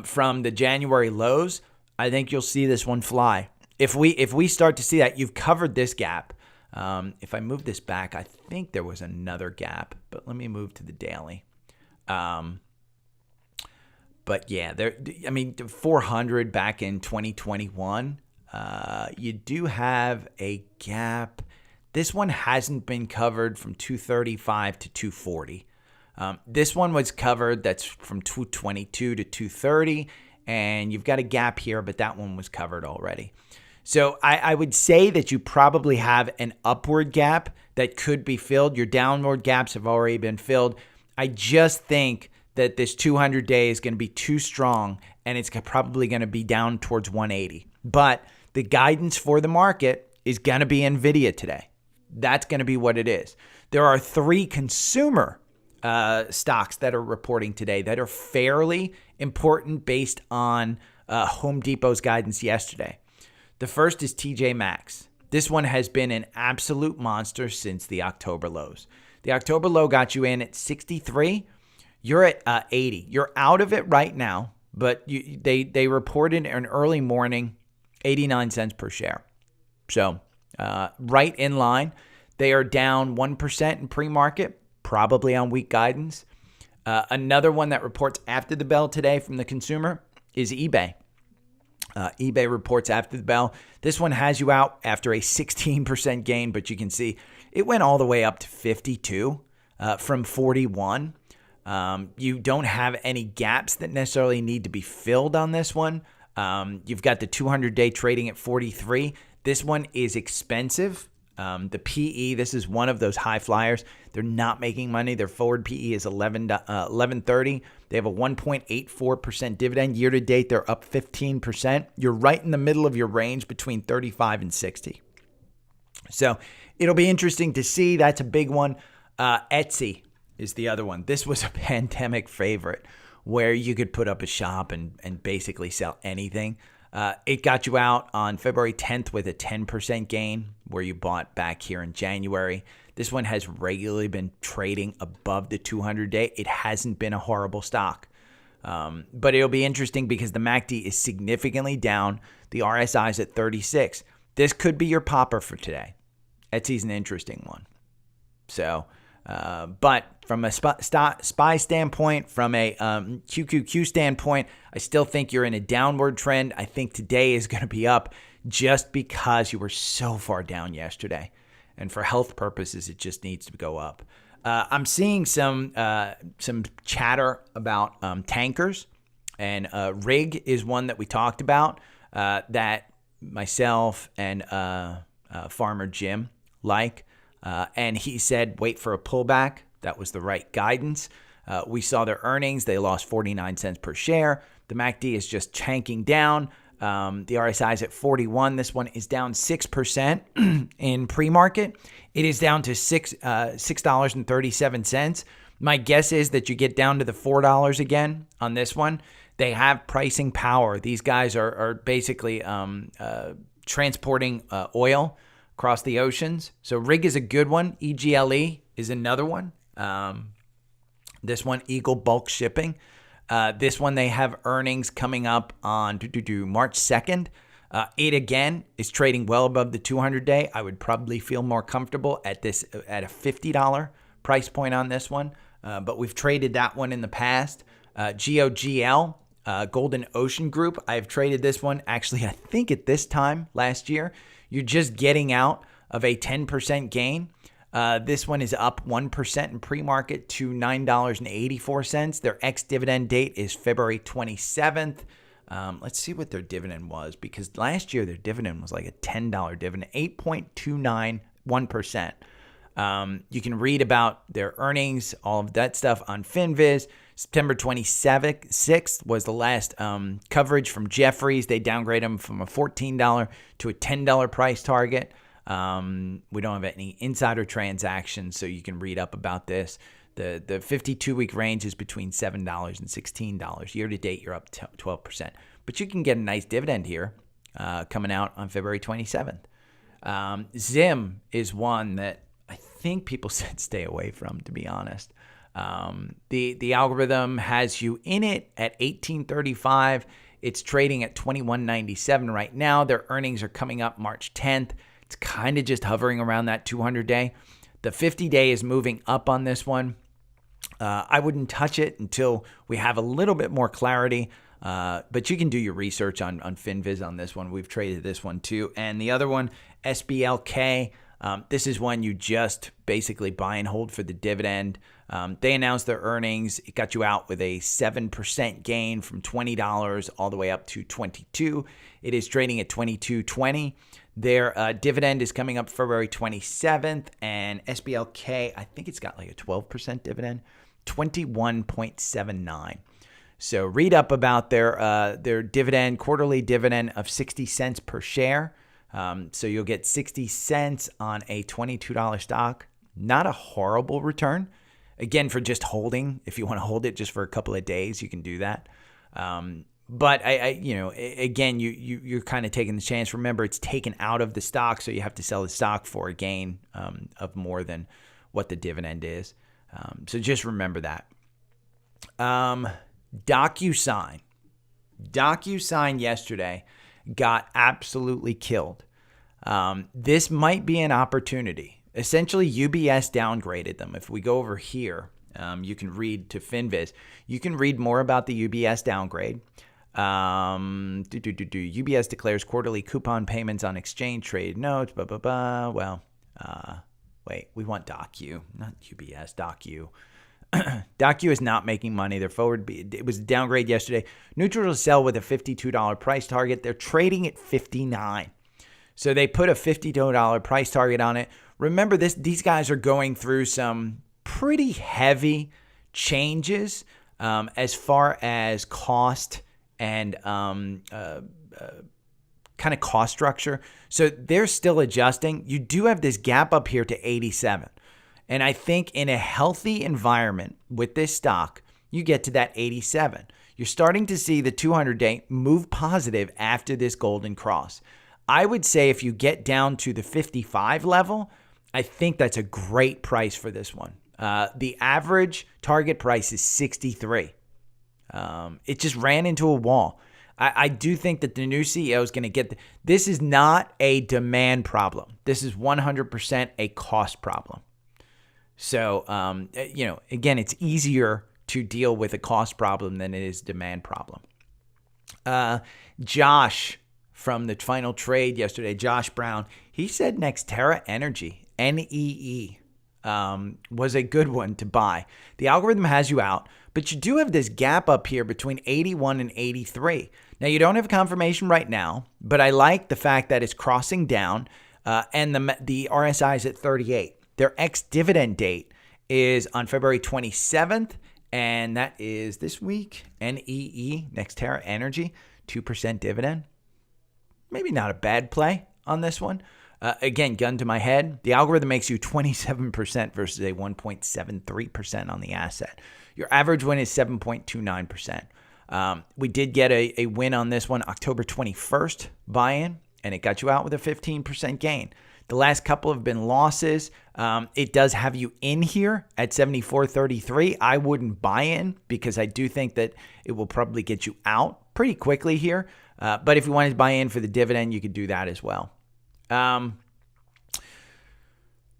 S1: from the January lows. I think you'll see this one fly. If we start to see that, you've covered this gap. If I move this back, I think there was another gap, but let me move to the daily. But yeah, 400 back in 2021. You do have a gap. This one hasn't been covered from 235 to 240. This one was covered. That's from 222 to 230. And you've got a gap here, but that one was covered already. So I would say that you probably have an upward gap that could be filled. Your downward gaps have already been filled. I just think that this 200-day is going to be too strong, and it's probably going to be down towards 180. But the guidance for the market is going to be NVIDIA today. That's going to be what it is. There are 3 consumer stocks that are reporting today that are fairly important based on Home Depot's guidance yesterday. The first is TJ Maxx. This one has been an absolute monster since the October lows. The October low got you in at 63. You're at 80. You're out of it right now, but they reported an early morning 89 cents per share. So right in line. They are down 1% in pre-market, probably on weak guidance. Another one that reports after the bell today from the consumer is eBay. eBay reports after the bell. This one has you out after a 16% gain, but you can see it went all the way up to 52 from 41. You don't have any gaps that necessarily need to be filled on this one. You've got the 200-day trading at 43. This one is expensive. The PE, this is one of those high flyers. They're not making money. Their forward PE is 11.30. They have a 1.84% dividend. Year to date, they're up 15%. You're right in the middle of your range between 35 and 60. So it'll be interesting to see. That's a big one. Etsy is the other one. This was a pandemic favorite where you could put up a shop and basically sell anything. It got you out on February 10th with a 10% gain where you bought back here in January. This one has regularly been trading above the 200-day. It hasn't been a horrible stock. But it'll be interesting because the MACD is significantly down. The RSI is at 36. This could be your popper for today. Etsy's an interesting one. So, but from a SPY standpoint, from a QQQ standpoint, I still think you're in a downward trend. I think today is going to be up just because you were so far down yesterday. And for health purposes, it just needs to go up. I'm seeing some chatter about tankers, and rig is one that we talked about that myself and Farmer Jim like. And he said, wait for a pullback. That was the right guidance. We saw their earnings. They lost 49 cents per share. The MACD is just tanking down. The RSI is at 41. This one is down 6% in pre-market. It is down to $6.37. My guess is that you get down to the $4 again on this one. They have pricing power. These guys are basically transporting oil across the oceans. So rig is a good one. EGLE is another one. This one, Eagle Bulk Shipping. This one, they have earnings coming up on March 2nd. It again is trading well above the 200-day. I would probably feel more comfortable at a $50 price point on this one, but we've traded that one in the past. GOGL, Golden Ocean Group, I've traded this one actually, I think at this time last year. You're just getting out of a 10% gain. This one is up 1% in pre-market to $9.84. Their ex-dividend date is February 27th. Let's see what their dividend was, because last year their dividend was like a $10 dividend, 8.291%. You can read about their earnings, all of that stuff on FinViz. September 26th was the last coverage from Jefferies. They downgraded them from a $14 to a $10 price target. We don't have any insider transactions, so you can read up about this. The 52-week range is between $7 and $16. Year to date, you're up 12%. But you can get a nice dividend here coming out on February 27th. Zim is one that I think people said stay away from, to be honest. The algorithm has you in it at 1835. It's trading at 2197 right now. Their earnings are coming up March 10th. It's kind of just hovering around that 200-day. The 50-day is moving up on this one. I wouldn't touch it until we have a little bit more clarity, but you can do your research on FinViz on this one. We've traded this one too. And the other one, SBLK, this is one you just basically buy and hold for the dividend. They announced their earnings. It got you out with a 7% gain from $20 all the way up to $22. It is trading at $22.20. Their dividend is coming up February 27th, and SBLK, I think it's got like a 12% dividend, 21.79. So read up about their dividend, quarterly dividend of 60 cents per share. So you'll get 60 cents on a $22 stock. Not a horrible return. Again, for just holding, if you want to hold it just for a couple of days, you can do that. But again, you're kind of taking the chance. Remember, it's taken out of the stock, so you have to sell the stock for a gain of more than what the dividend is. So just remember that. DocuSign yesterday got absolutely killed. This might be an opportunity. Essentially, UBS downgraded them. If we go over here, you can read to FinViz. You can read more about the UBS downgrade. UBS declares quarterly coupon payments on exchange trade notes. Well, wait, we want Docu, not UBS. Docu. Docu is not making money. Their forward, it was a downgrade yesterday. Neutral to sell with a $52 price target. They're trading at $59. So they put a $52 price target on it. Remember, these guys are going through some pretty heavy changes as far as cost and kind of cost structure. So they're still adjusting. You do have this gap up here to 87. And I think in a healthy environment with this stock, you get to that 87. You're starting to see the 200-day move positive after this golden cross. I would say if you get down to the 55 level, I think that's a great price for this one. The average target price is 63. It just ran into a wall. I do think that the new CEO is going to get this is not a demand problem. This is 100% a cost problem. So, again, it's easier to deal with a cost problem than it is a demand problem. Josh from the final trade yesterday, Josh Brown, he said NextEra Energy, NEE, was a good one to buy. The algorithm has you out, but you do have this gap up here between 81 and 83. Now, you don't have confirmation right now, but I like the fact that it's crossing down, and the RSI is at 38. Their ex-dividend date is on February 27th, and that is this week. NEE, NextEra Energy, 2% dividend. Maybe not a bad play on this one. Again, gun to my head, the algorithm makes you 27% versus a 1.73% on the asset. Your average win is 7.29%. We did get a win on this one, October 21st buy-in, and it got you out with a 15% gain. The last couple have been losses. It does have you in here at 74.33. I wouldn't buy in because I do think that it will probably get you out pretty quickly here. But if you wanted to buy in for the dividend, you could do that as well.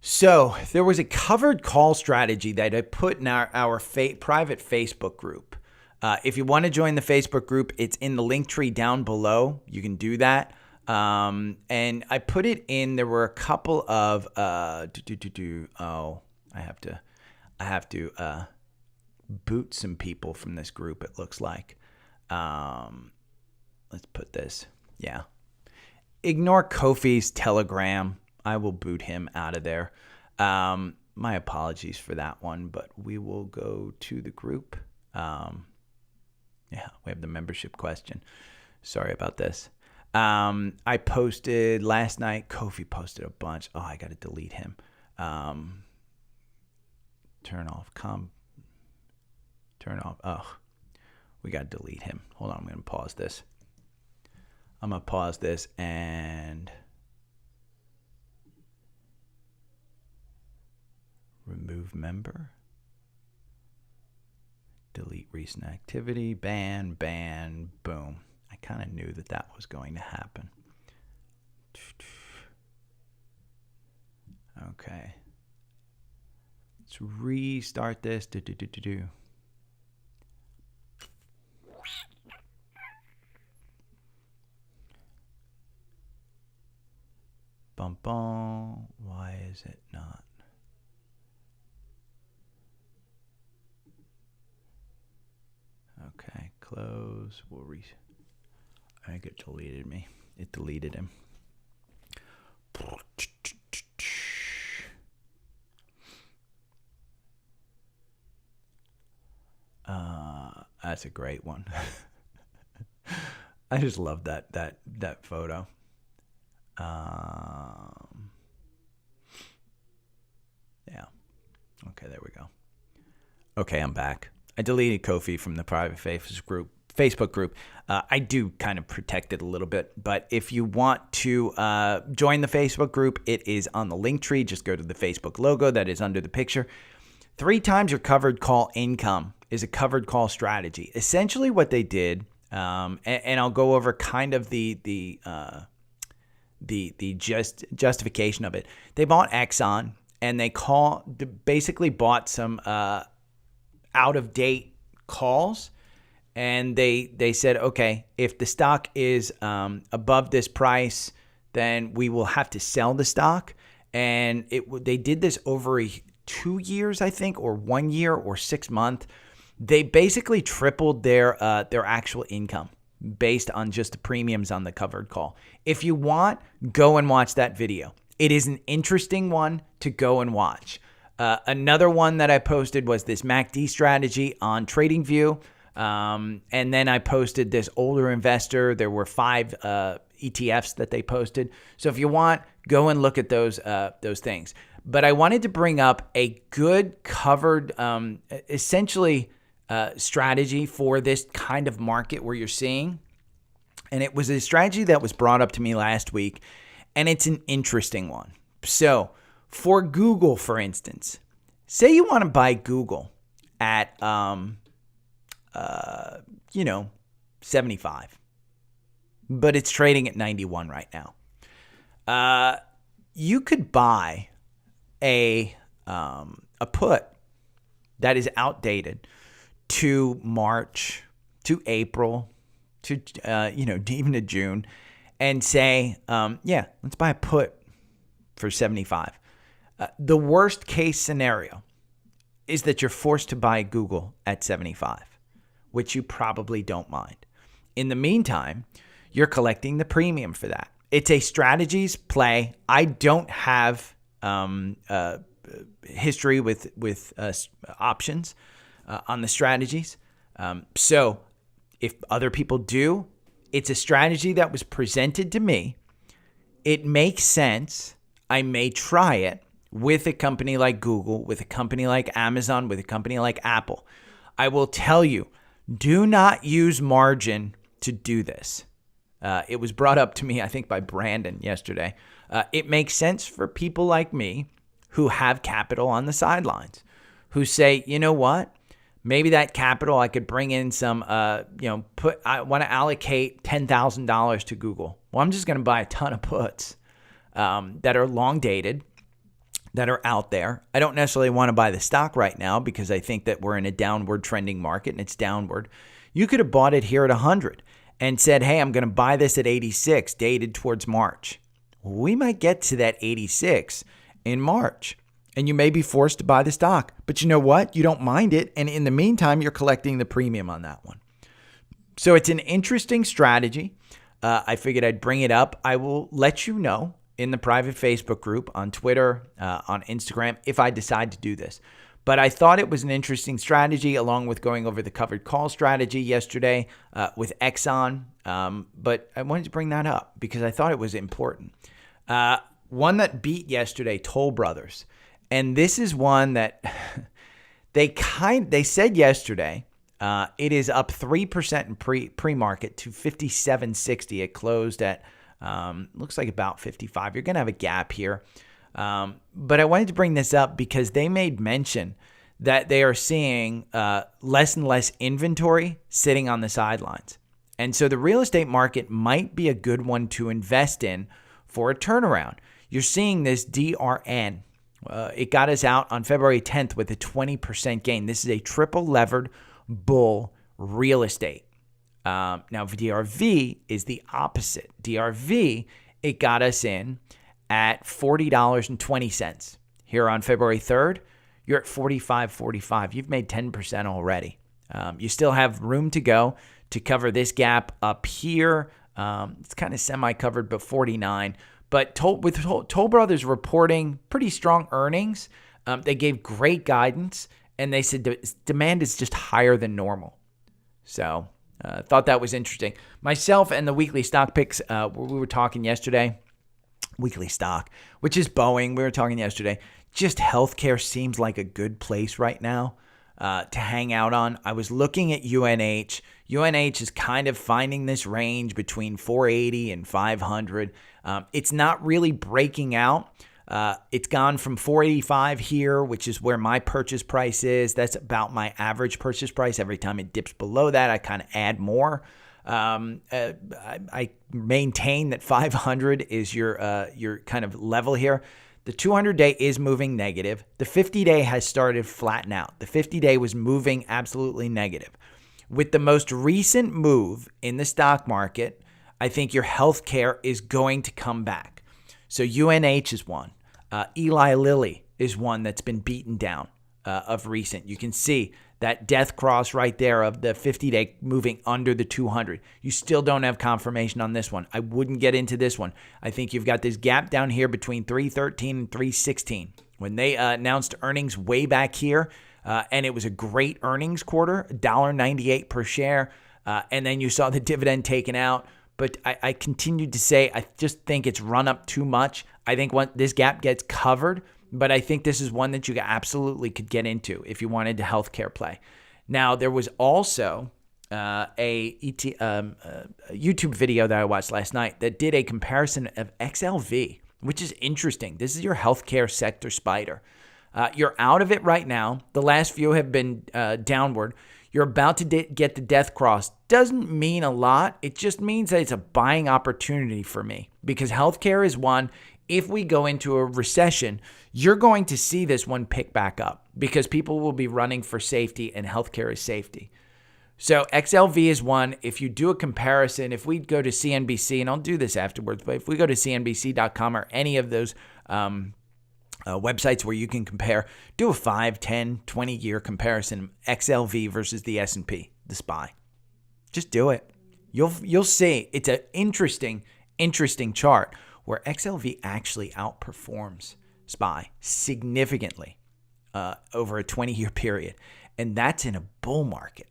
S1: So there was a covered call strategy that I put in our private Facebook group. If you want to join the Facebook group, it's in the link tree down below. You can do that. And I put it in, there were a couple of, I have to boot some people from this group, it looks like. Let's put this, yeah. Ignore Kofi's Telegram. I will boot him out of there. My apologies for that one, but we will go to the group. Yeah, we have the membership question. Sorry about this. I posted last night. Kofi posted a bunch. Oh, I got to delete him. Turn off. Oh, we got to delete him. Hold on. I'm going to pause this. I'm going to pause this and remove member. Delete recent activity. Ban, boom. I kind of knew that was going to happen. Okay. Let's restart this. Bum bum. Why is it not? Okay, close. We'll I think it deleted me. It deleted him. That's a great one. I just love that photo. Yeah. Okay, there we go. Okay, I'm back. I deleted Kofi from the private Facebook group. I do kind of protect it a little bit, but if you want to join the Facebook group, it is on the link tree. Just go to the Facebook logo that is under the picture. 3 times your covered call income is a covered call strategy. Essentially what they did, and I'll go over kind of the justification of it. They bought Exxon, and they basically bought some out-of-date calls, and they said, okay, if the stock is above this price, then we will have to sell the stock. And they did this over 2 years, I think, or 1 year or 6 months. They basically tripled their actual income based on just the premiums on the covered call. If you want, go and watch that video. It is an interesting one to go and watch. Another one that I posted was this MACD strategy on TradingView. And then I posted this older investor. There were 5 ETFs that they posted. So if you want, go and look at those things. But I wanted to bring up a good covered, essentially, strategy for this kind of market where you're seeing. And it was a strategy that was brought up to me last week, and it's an interesting one. So for Google, for instance, say you want to buy Google at, 75, but it's trading at 91 right now. You could buy a put that is outdated to March, to April, to even to June, and say, let's buy a put for 75. The worst case scenario is that you're forced to buy Google at 75, which you probably don't mind. In the meantime, you're collecting the premium for that. It's a strategies play. I don't have history with options on the strategies. So if other people do, it's a strategy that was presented to me. It makes sense. I may try it with a company like Google, with a company like Amazon, with a company like Apple. I will tell you, do not use margin to do this. It was brought up to me, I think, by Brandon yesterday. It makes sense for people like me who have capital on the sidelines, who say, you know what? Maybe that capital I could bring in some, I want to allocate $10,000 to Google. Well, I'm just going to buy a ton of puts that are long dated, that are out there. I don't necessarily want to buy the stock right now because I think that we're in a downward trending market and it's downward. You could have bought it here at 100 and said, hey, I'm going to buy this at 86, dated towards March. We might get to that 86 in March. And you may be forced to buy the stock. But you know what? You don't mind it. And in the meantime, you're collecting the premium on that one. So it's an interesting strategy. I figured I'd bring it up. I will let you know in the private Facebook group, on Twitter, on Instagram, if I decide to do this. But I thought it was an interesting strategy, along with going over the covered call strategy yesterday with Exxon. But I wanted to bring that up because I thought it was important. One that beat yesterday, Toll Brothers. And this is one that they said yesterday it is up 3% in pre-market to 57.60. It closed at looks like about 55. You're going to have a gap here. But I wanted to bring this up because they made mention that they are seeing less and less inventory sitting on the sidelines. And so the real estate market might be a good one to invest in for a turnaround. You're seeing this DRN. It got us out on February 10th with a 20% gain. This is a triple levered bull real estate. Now, DRV is the opposite. DRV, it got us in at $40.20. Here on February 3rd, you're at $45.45. You've made 10% already. You still have room to go to cover this gap up here. It's kind of semi-covered, but 49. But with Toll Brothers reporting pretty strong earnings, they gave great guidance, and they said demand is just higher than normal. So thought that was interesting. Myself and the weekly stock picks, we were talking yesterday, weekly stock, which is Boeing. We were talking yesterday. Just healthcare seems like a good place right now to hang out on. I was looking at UNH. UNH is kind of finding this range between 480 and 500. It's not really breaking out. It's gone from 485 here, which is where my purchase price is. That's about my average purchase price. Every time it dips below that, I kind of add more. I maintain that 500 is your kind of level here. The 200-day is moving negative. The 50-day has started to flatten out. The 50-day was moving absolutely negative. With the most recent move in the stock market, I think your healthcare is going to come back. So UNH is one. Eli Lilly is one that's been beaten down of recent. You can see that death cross right there of the 50-day moving under the 200. You still don't have confirmation on this one. I wouldn't get into this one. I think you've got this gap down here between 313 and 316. When they announced earnings way back here, and it was a great earnings quarter, $1.98 per share, and then you saw the dividend taken out. But I continued to say I just think it's run up too much. I think this gap gets covered, but I think this is one that you absolutely could get into if you wanted to healthcare play. Now, there was also a YouTube video that I watched last night that did a comparison of XLV, which is interesting. This is your healthcare sector spider. You're out of it right now. The last few have been downward. You're about to get the death cross. Doesn't mean a lot. It just means that it's a buying opportunity for me because healthcare is one. If we go into a recession, you're going to see this one pick back up because people will be running for safety and healthcare is safety. So XLV is one. If you do a comparison, if we go to CNBC, and I'll do this afterwards, but if we go to CNBC.com or any of those websites where you can compare, do a 5, 10, 20-year comparison, XLV versus the S&P, the SPY. Just do it. You'll see it's an interesting chart where XLV actually outperforms SPY significantly over a 20-year period, and that's in a bull market.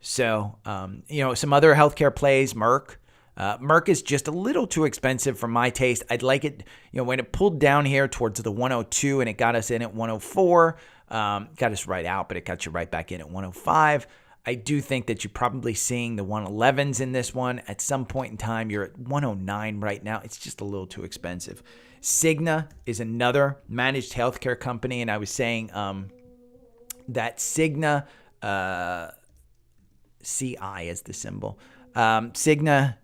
S1: So, some other healthcare plays, Merck. Merck is just a little too expensive for my taste. I'd like it, when it pulled down here towards the 102 and it got us in at 104, got us right out, but it got you right back in at 105. I do think that you're probably seeing the 111s in this one. At some point in time, you're at 109 right now. It's just a little too expensive. Cigna is another managed healthcare company, and I was saying that Cigna, CI is the symbol. Cigna,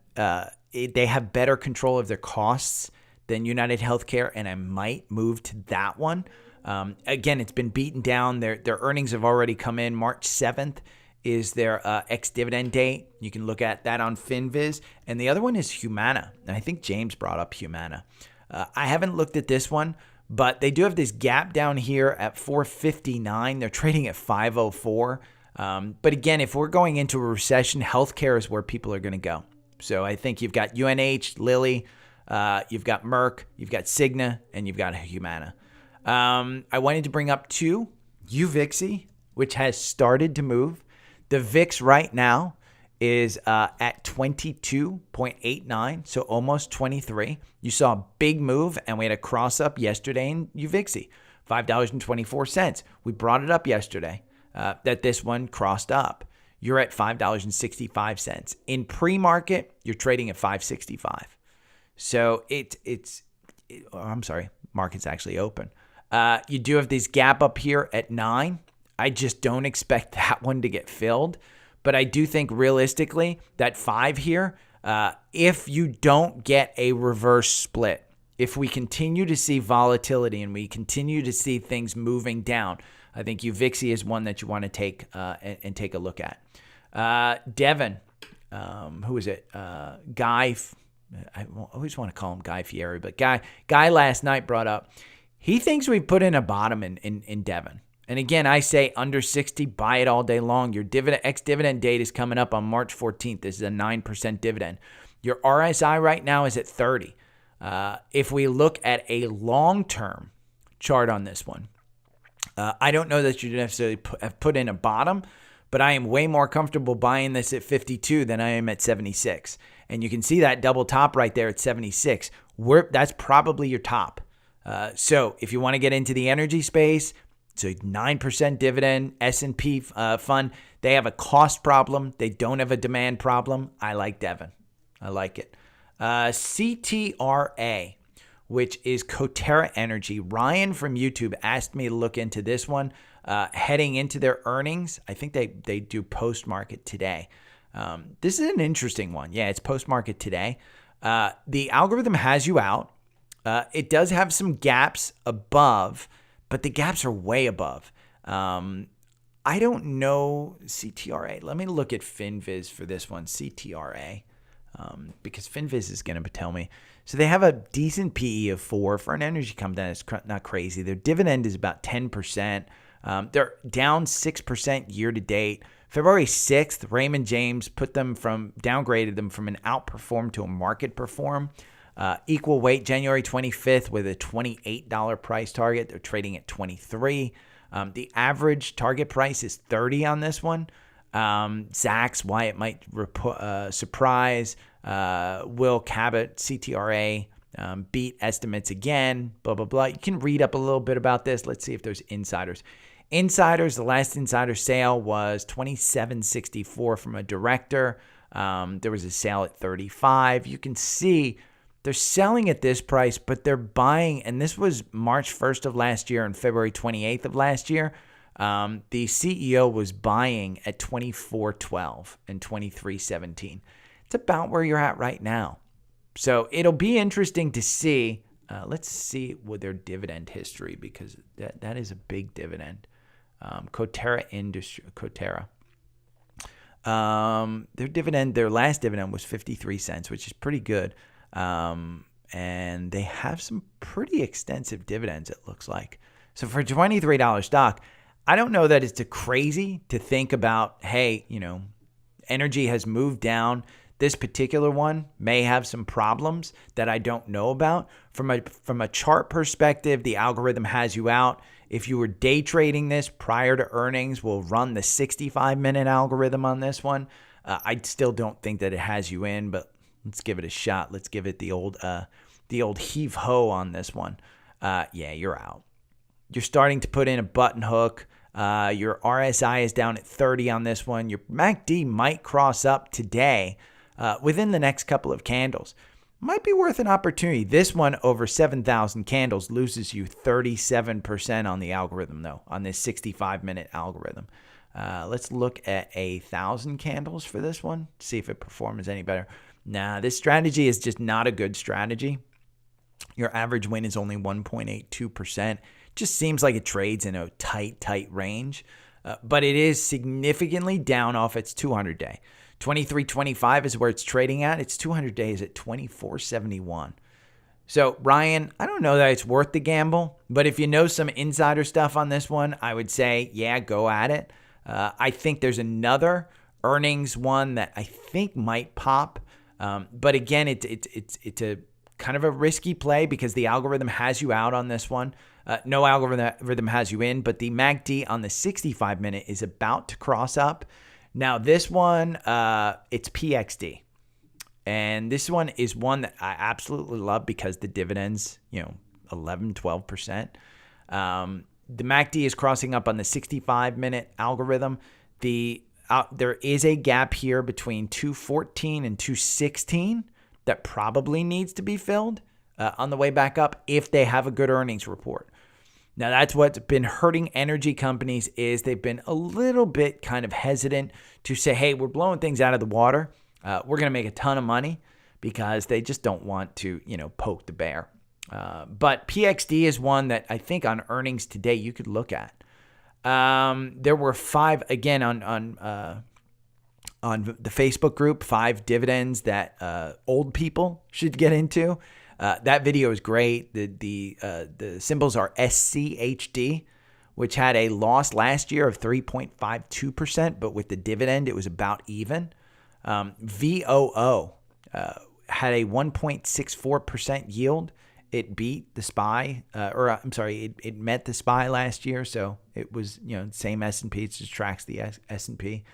S1: they have better control of their costs than United Healthcare, and I might move to that one. Again, it's been beaten down. Their earnings have already come in. March 7th is their ex-dividend date. You can look at that on FinViz. And the other one is Humana. And I think James brought up Humana. I haven't looked at this one, but they do have this gap down here at 459. They're trading at 504. But again, if we're going into a recession, healthcare is where people are going to go. So I think you've got UNH, Lilly, you've got Merck, you've got Cigna, and you've got Humana. I wanted to bring up two, UVIXY, which has started to move. The VIX right now is at 22.89, so almost 23. You saw a big move, and we had a cross up yesterday in UVIXY, $5.24. We brought it up yesterday that this one crossed up. You're at $5.65. In pre-market, you're trading at $5.65. So I'm sorry, market's actually open. You do have this gap up here at 9. I just don't expect that one to get filled. But I do think realistically that 5 here, if you don't get a reverse split, if we continue to see volatility and we continue to see things moving down, I think UVIXY is one that you want to take and take a look at. Devon, who is it? Guy. I always want to call him Guy Fieri, but Guy last night brought up he thinks we put in a bottom in Devon. And again, I say under 60, buy it all day long. Your ex-dividend date is coming up on March 14th. This is a 9% dividend. Your RSI right now is at 30. If we look at a long-term chart on this one, I don't know that you necessarily have put in a bottom, but I am way more comfortable buying this at 52 than I am at 76. And you can see that double top right there at 76. That's probably your top. So if you want to get into the energy space, it's a 9% dividend, S&P fund. They have a cost problem. They don't have a demand problem. I like Devon. I like it. CTRA, which is Coterra Energy. Ryan from YouTube asked me to look into this one heading into their earnings. I think they do post-market today. This is an interesting one. Yeah, it's post-market today. The algorithm has you out. It does have some gaps above, but the gaps are way above. I don't know CTRA. Let me look at FinViz for this one, CTRA, because FinViz is going to tell me. So they have a decent PE of 4 for an energy company. That's not crazy. Their dividend is about 10%. They're down 6% year to date. February 6th, Raymond James downgraded them from an outperform to a market perform. Equal weight January 25th with a $28 price target. They're trading at 23. The average target price is 30 on this one. Zacks, why it might surprise. Will Cabot, CTRA, beat estimates again, blah, blah, blah. You can read up a little bit about this. Let's see if there's insiders. The last insider sale was $27.64 from a director. There was a sale at 35. You can see they're selling at this price, but they're buying, and this was March 1st of last year and February 28th of last year. The CEO was buying at $24.12 and $23.17. It's about where you're at right now. So it'll be interesting to see. Let's see what their dividend history, because that is a big dividend. Coterra. Their last dividend was 53 cents, which is pretty good. And they have some pretty extensive dividends, it looks like. So for $23 stock, I don't know that it's crazy to think about, hey, energy has moved down. This particular one may have some problems that I don't know about. From a chart perspective, the algorithm has you out. If you were day trading this prior to earnings, we'll run the 65-minute algorithm on this one. I still don't think that it has you in, but let's give it a shot. Let's give it the old heave-ho on this one. Yeah, you're out. You're starting to put in a button hook. Your RSI is down at 30 on this one. Your MACD might cross up today within the next couple of candles. Might be worth an opportunity. This one over 7,000 candles loses you 37% on the algorithm, though, on this 65-minute algorithm. Let's look at 1,000 candles for this one, see if it performs any better. Nah, this strategy is just not a good strategy. Your average win is only 1.82%. Just seems like it trades in a tight range, but it is significantly down off its 200-day. 23.25 is where it's trading at. Its 200 days at 24.71. So, Ryan, I don't know that it's worth the gamble, but if you know some insider stuff on this one, I would say, yeah, go at it. I think there's another earnings one that I think might pop, but again, it's a kind of a risky play because the algorithm has you out on this one. No algorithm has you in, but the MACD on the 65-minute is about to cross up. Now, this one, it's PXD. And this one is one that I absolutely love because the dividends, 11, 12%. The MACD is crossing up on the 65-minute algorithm. There is a gap here between 214 and 216 that probably needs to be filled on the way back up if they have a good earnings report. Now, that's what's been hurting energy companies is they've been a little bit kind of hesitant to say, hey, we're blowing things out of the water. We're going to make a ton of money because they just don't want to, poke the bear. But PXD is one that I think on earnings today you could look at. There were 5, again, on the Facebook group, 5 dividends that old people should get into. That video is great. The symbols are SCHD, which had a loss last year of 3.52%, but with the dividend, it was about even. VOO had a 1.64% yield. It beat the SPY, it met the SPY last year, so it was, same S&P, it just tracks the S&P.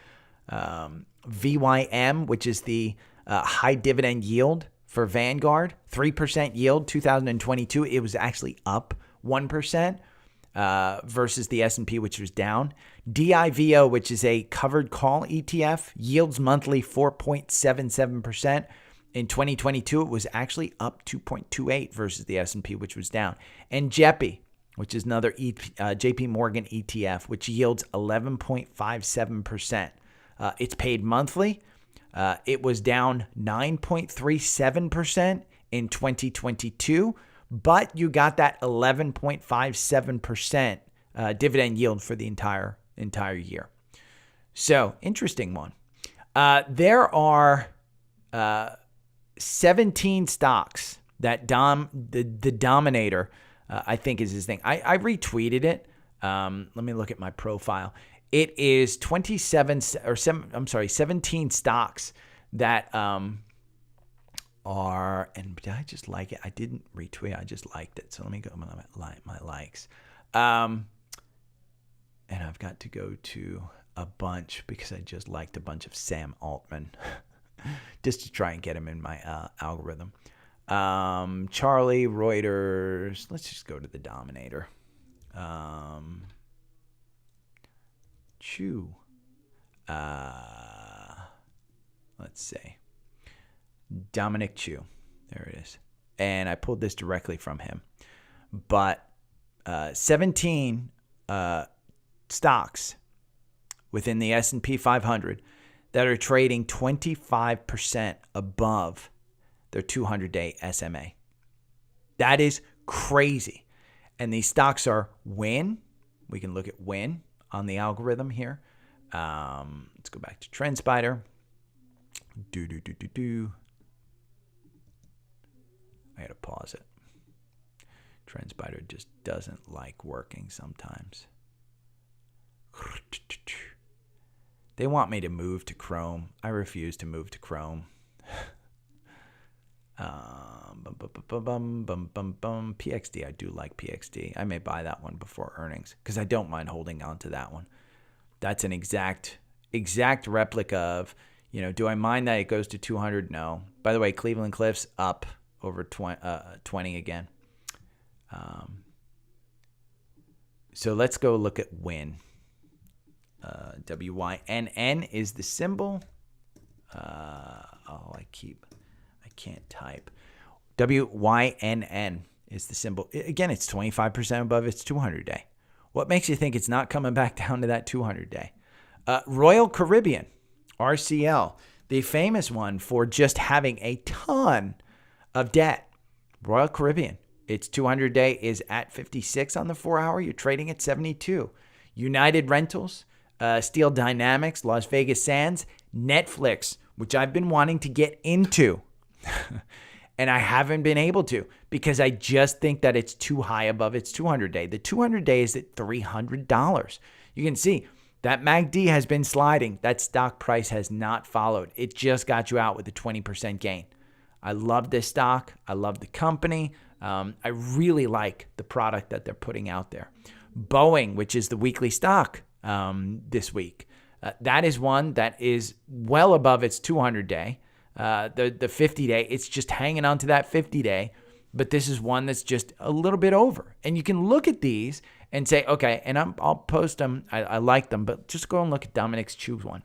S1: VYM, which is the high dividend yield for Vanguard, 3% yield, 2022. It was actually up 1% versus the S&P, which was down. DIVO, which is a covered call ETF, yields monthly 4.77%. In 2022, it was actually up 2.28 versus the S&P, which was down. And JEPI, which is another JP Morgan ETF, which yields 11.57%. It's paid monthly. It was down 9.37% in 2022, but you got that 11.57% dividend yield for the entire year. So, interesting one. There are 17 stocks that the Dominator, I think is his thing. I retweeted it. Let me look at my profile. It is 17 stocks that are, and did I just like it? I didn't retweet. I just liked it. So let me go my likes. And I've got to go to a bunch because I just liked a bunch of Sam Altman just to try and get him in my algorithm. Charlie, Reuters. Let's just go to the Dominator. Chu. Let's see. Dominic Chu. There it is. And I pulled this directly from him. But 17 stocks within the S&P 500 that are trading 25% above their 200-day SMA. That is crazy. And these stocks are Win. We can look at Win on the algorithm here. Let's go back to TrendSpider. I gotta pause it. TrendSpider just doesn't like working sometimes. They want me to move to Chrome. I refuse to move to Chrome. PXD, I do like PXD. I may buy that one before earnings because I don't mind holding on to that one. That's an exact replica of, do I mind that it goes to 200? No. By the way, Cleveland Cliffs up over 20 again. So let's go look at Win. WYNN is the symbol. I can't type. WYNN is the symbol. Again, it's 25% above its 200-day. What makes you think it's not coming back down to that 200-day? Royal Caribbean, RCL, the famous one for just having a ton of debt. Royal Caribbean, its 200-day is at 56 on the 4-hour. You're trading at 72. United Rentals, Steel Dynamics, Las Vegas Sands, Netflix, which I've been wanting to get into. And I haven't been able to because I just think that it's too high above its 200-day. The 200-day is at $300. You can see that MACD has been sliding. That stock price has not followed. It just got you out with a 20% gain. I love this stock. I love the company. I really like the product that they're putting out there. Boeing, which is the weekly stock this week, that is one that is well above its 200-day. The 50-day, it's just hanging on to that 50-day, but this is one that's just a little bit over. And you can look at these and say, okay, and I'll post them. I like them, but just go and look at Dominic's Choose one.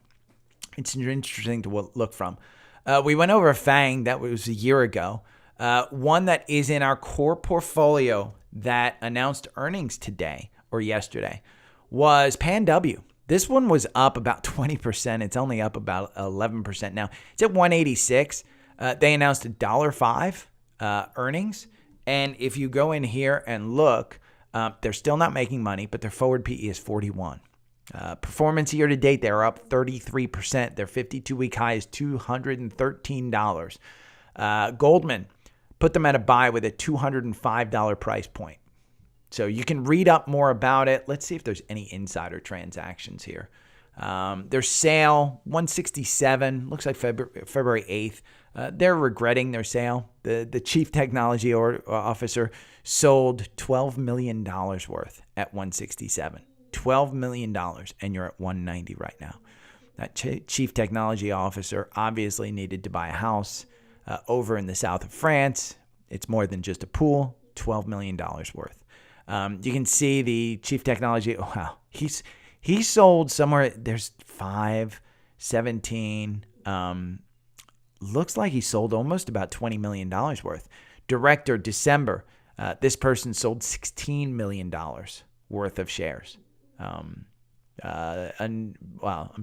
S1: It's interesting to look from. We went over a FANG that was a year ago. One that is in our core portfolio that announced earnings today or yesterday was PanW. This one was up about 20%. It's only up about 11% now. It's at 186. They announced $1.05 earnings. And if you go in here and look, they're still not making money, but their forward PE is 41. Performance year to date, they're up 33%. Their 52-week high is $213. Goldman put them at a buy with a $205 price point. So you can read up more about it. Let's see if there's any insider transactions here. Their sale, 167, looks like February 8th. They're regretting their sale. The chief technology officer sold $12 million worth at 167. $12 million, and you're at 190 right now. That chief technology officer obviously needed to buy a house over in the south of France. It's more than just a pool, $12 million worth. You can see the chief technology. Oh, wow. He sold somewhere. There's 5, 17. Looks like he sold almost about $20 million worth. Director, December. This person sold $16 million worth of shares. I'm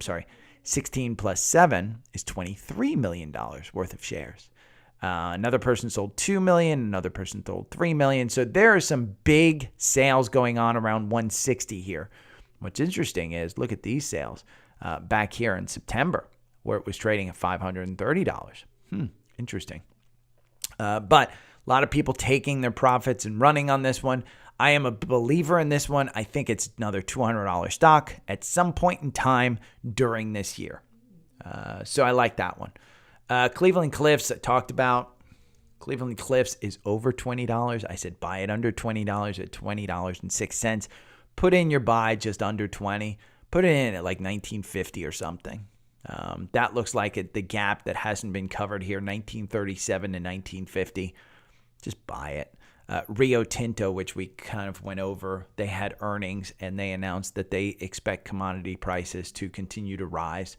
S1: sorry. 16 plus 7 is $23 million worth of shares. Another person sold $2 million. Another person sold $3 million. So there are some big sales going on around 160 here. What's interesting is look at these sales back here in September where it was trading at $530. Interesting. But a lot of people taking their profits and running on this one. I am a believer in this one. I think it's another $200 stock at some point in time during this year. So I like that one. Cleveland Cliffs, I talked about. Cleveland Cliffs is over $20. I said buy it under $20 at $20.06. Put in your buy just under 20. Put it in at like 1950 or something. That looks like the gap that hasn't been covered here, 1937 to 1950. Just buy it. Rio Tinto, which we kind of went over, they had earnings and they announced that they expect commodity prices to continue to rise.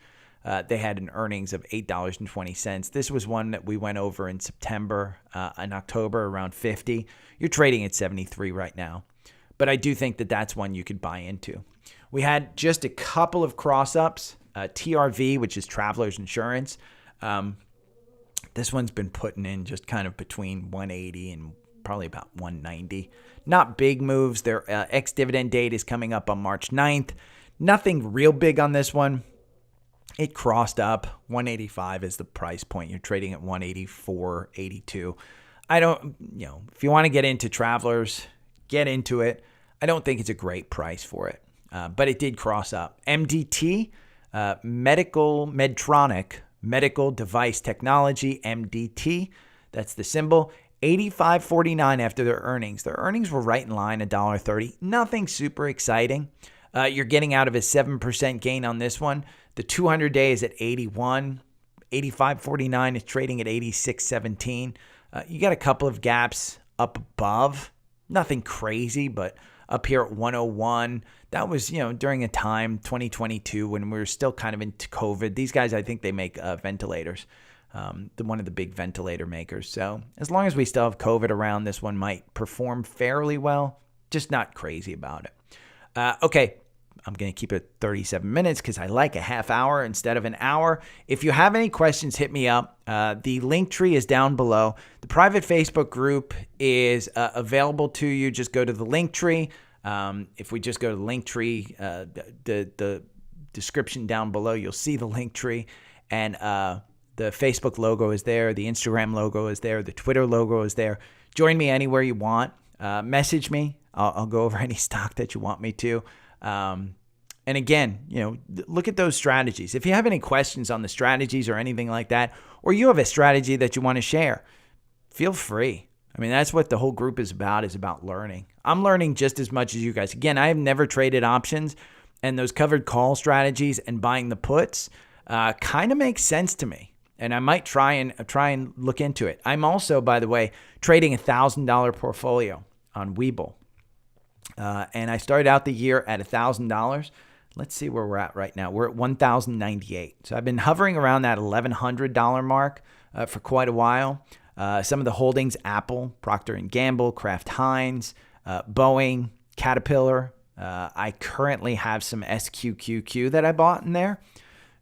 S1: They had an earnings of $8.20. This was one that we went over in September, in October, around 50. You're trading at 73 right now. But I do think that that's one you could buy into. We had just a couple of cross-ups. TRV, which is Travelers Insurance. This one's been putting in just kind of between 180 and probably about 190. Not big moves. Their ex-dividend date is coming up on March 9th. Nothing real big on this one. It crossed up. 185 is the price point. You're trading at 184.82. I don't, if you want to get into Travelers, get into it. I don't think it's a great price for it, but it did cross up. MDT, Medtronic, Medical Device Technology, MDT. That's the symbol. $85.49 after their earnings. Their earnings were right in line, $1.30. Nothing super exciting. You're getting out of a 7% gain on this one. The 200-day is at 81. 85.49 is trading at 86.17. You got a couple of gaps up above. Nothing crazy, but up here at 101. That was, during a time, 2022, when we were still kind of into COVID. These guys, I think they make ventilators, one of the big ventilator makers. So as long as we still have COVID around, this one might perform fairly well, just not crazy about it. Okay. I'm going to keep it 37 minutes because I like a half hour instead of an hour. If you have any questions, hit me up. The link tree is down below. The private Facebook group is available to you. Just go to the link tree. If we just go to the link tree, the description down below, you'll see the link tree. And the Facebook logo is there. The Instagram logo is there. The Twitter logo is there. Join me anywhere you want. Message me. I'll go over any stock that you want me to. And again, look at those strategies. If you have any questions on the strategies or anything like that, or you have a strategy that you want to share, feel free. I mean, that's what the whole group is about learning. I'm learning just as much as you guys. Again, I have never traded options, and those covered call strategies and buying the puts kind of makes sense to me. And I might try and look into it. I'm also, by the way, trading $1,000 portfolio on Webull. And I started out the year at $1,000. Let's see where we're at right now. We're at $1,098. So I've been hovering around that $1,100 mark for quite a while. Some of the holdings: Apple, Procter & Gamble, Kraft Heinz, Boeing, Caterpillar. I currently have some SQQQ that I bought in there.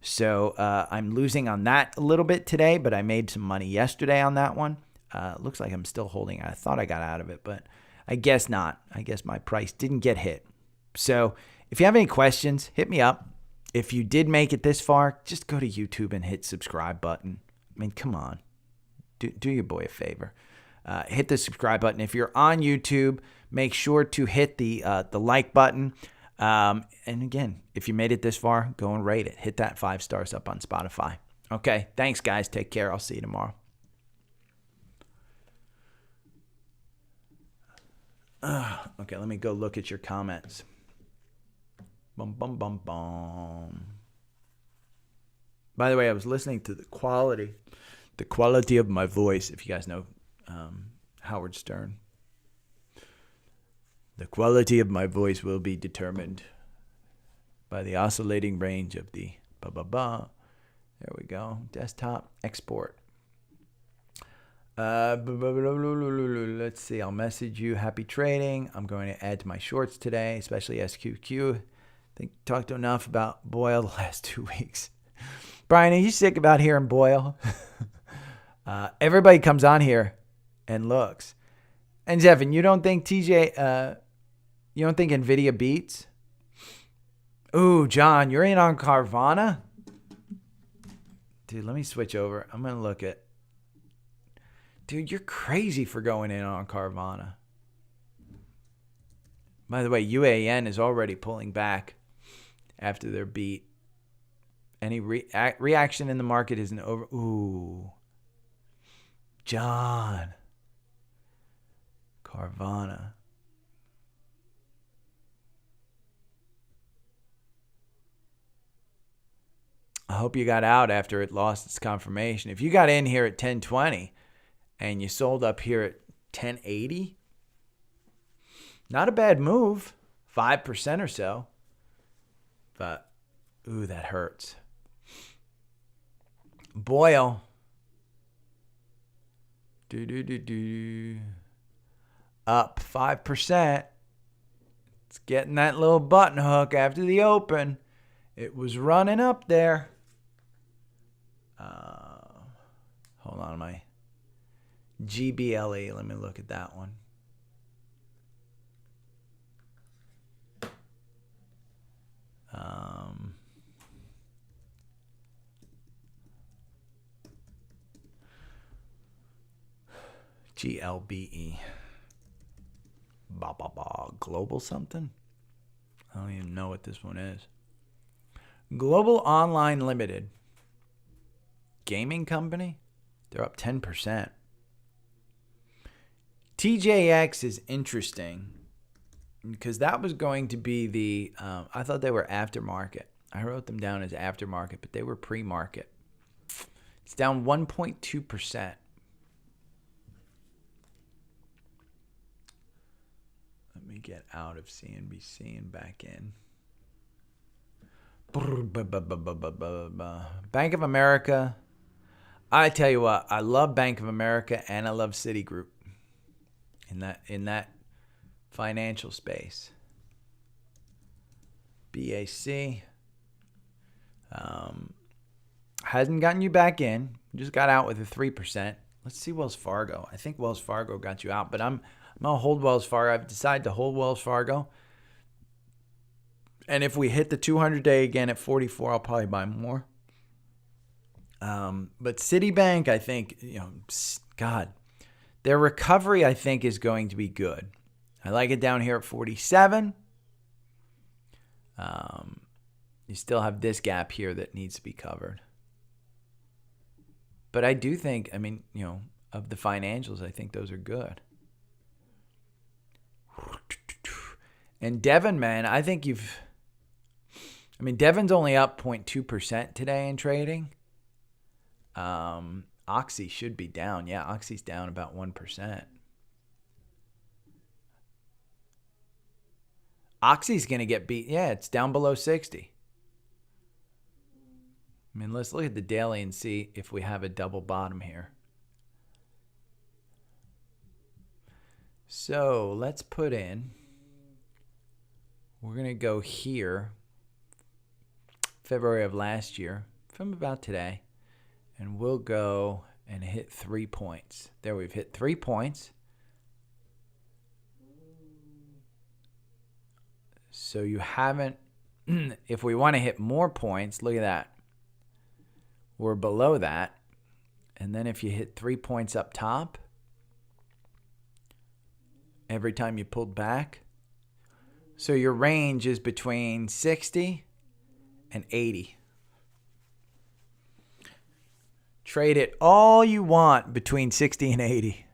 S1: So I'm losing on that a little bit today, but I made some money yesterday on that one. Looks like I'm still holding. I thought I got out of it, but I guess not. I guess my price didn't get hit. So if you have any questions, hit me up. If you did make it this far, just go to YouTube and hit subscribe button. I mean, come on. Do your boy a favor. Hit the subscribe button. If you're on YouTube, make sure to hit the like button. And again, if you made it this far, go and rate it. Hit that 5 stars up on Spotify. Okay, thanks, guys. Take care. I'll see you tomorrow. Okay, let me go look at your comments. Bum, bum, bum, bum. By the way, I was listening to the quality of my voice. If you guys know Howard Stern, the quality of my voice will be determined by the oscillating range of the There we go. Desktop export. Let's see. I'll message you. Happy trading. I'm going to add to my shorts today, especially SQQ. I think talked enough about Boyle the last 2 weeks. Brian, are you sick about hearing Boyle? Everybody comes on here and looks. And Zevin, you don't think TJ? You don't think NVIDIA beats? Ooh, John, you're in on Carvana? Dude, let me switch over. I'm going to look at. Dude, you're crazy for going in on Carvana. By the way, UAN is already pulling back after their beat. Any reaction in the market isn't over. Ooh. John. Carvana. I hope you got out after it lost its confirmation. If you got in here at 1020 and you sold up here at 1080, not a bad move. 5% or so. But, ooh, that hurts. Boyle. Up 5%. It's getting that little button hook after the open. It was running up there. Hold on, my GBLE. Let me look at that one. GLBE. Global something? I don't even know what this one is. Global Online Limited. Gaming company? They're up 10%. TJX is interesting because that was going to be the, I thought they were aftermarket. I wrote them down as aftermarket, but they were pre-market. It's down 1.2%. Let me get out of CNBC and back in. Bank of America. I tell you what, I love Bank of America and I love Citigroup in that financial space. BAC hasn't gotten you back in. Just got out with a 3%. Let's see Wells Fargo. I think Wells Fargo got you out, but I'm gonna hold Wells Fargo. I've decided to hold Wells Fargo. And if we hit the 200-day again at 44, I'll probably buy more. But Citibank, I think, God, their recovery, I think, is going to be good. I like it down here at 47. You still have this gap here that needs to be covered. But I do think, of the financials, I think those are good. And Devon, man, I think Devon's only up 0.2% today in trading. Oxy should be down. Yeah, Oxy's down about 1%. Oxy's going to get beat. Yeah, it's down below 60. Let's look at the daily and see if we have a double bottom here. So let's put in, we're going to go here, February of last year, from about today, and we'll go and hit 3 points. There, we've hit 3 points. So you haven't, if we want to hit more points, look at that. We're below that. And then if you hit 3 points up top, every time you pulled back. So your range is between 60 and 80. Trade it all you want between 60 and 80.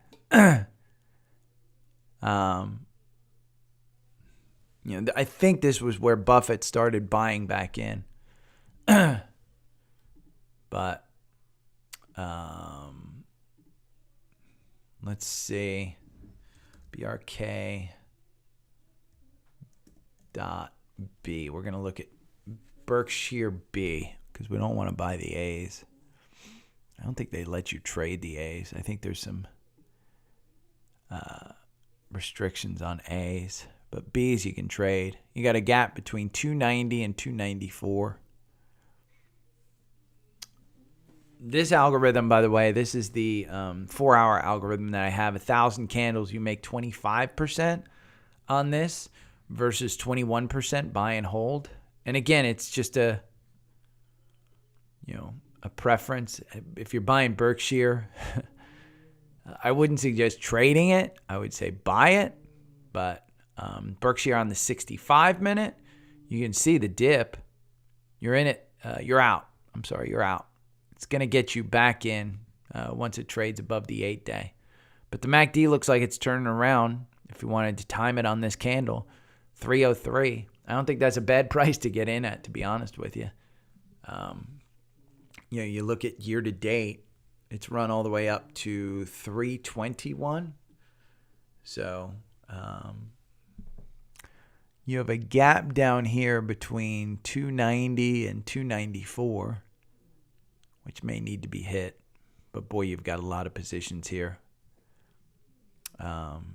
S1: I think this was where Buffett started buying back in. But let's see. BRK.B. We're going to look at Berkshire B because we don't want to buy the A's. I don't think they let you trade the A's. I think there's some restrictions on A's. But B's you can trade. You got a gap between 290 and 294. This algorithm, by the way, this is the 4-hour algorithm that I have. 1,000 candles, you make 25% on this versus 21% buy and hold. And again, it's just a preference. If you're buying Berkshire, I wouldn't suggest trading it. I would say buy it. But Berkshire on the 65-minute, you can see the dip. You're in it. You're out. You're out. It's going to get you back in once it trades above the 8-day. But the MACD looks like it's turning around. If you wanted to time it on this candle, 303. I don't think that's a bad price to get in at, to be honest with you. You look at year to date, it's run all the way up to 321. So you have a gap down here between 290 and 294. Which may need to be hit. But boy, you've got a lot of positions here. Okay.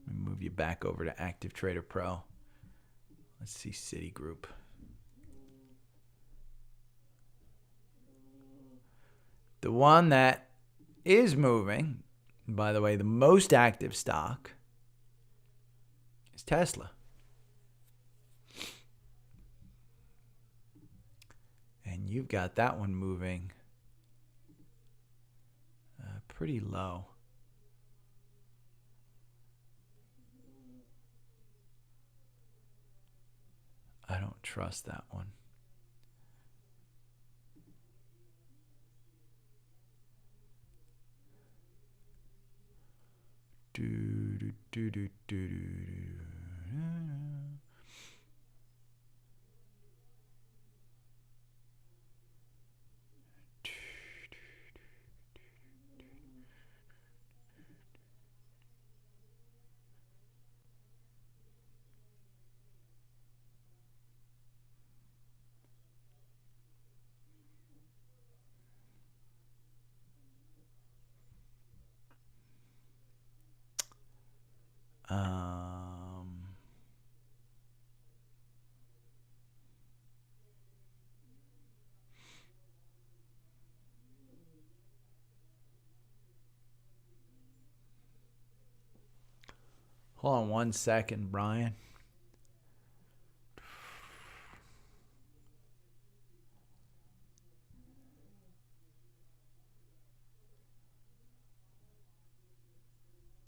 S1: Let me move you back over to Active Trader Pro. Let's see Citigroup. The one that is moving, by the way, the most active stock is Tesla. And you've got that one moving pretty low. I don't trust that one. Hold on 1 second, Brian.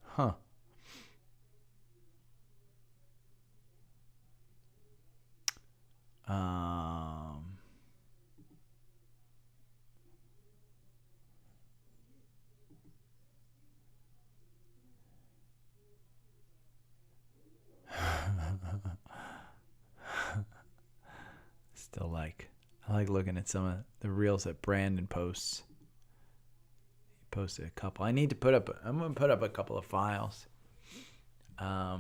S1: Huh. Still I like looking at some of the reels that Brandon posts. He posted a couple. I'm going to put up a couple of files. I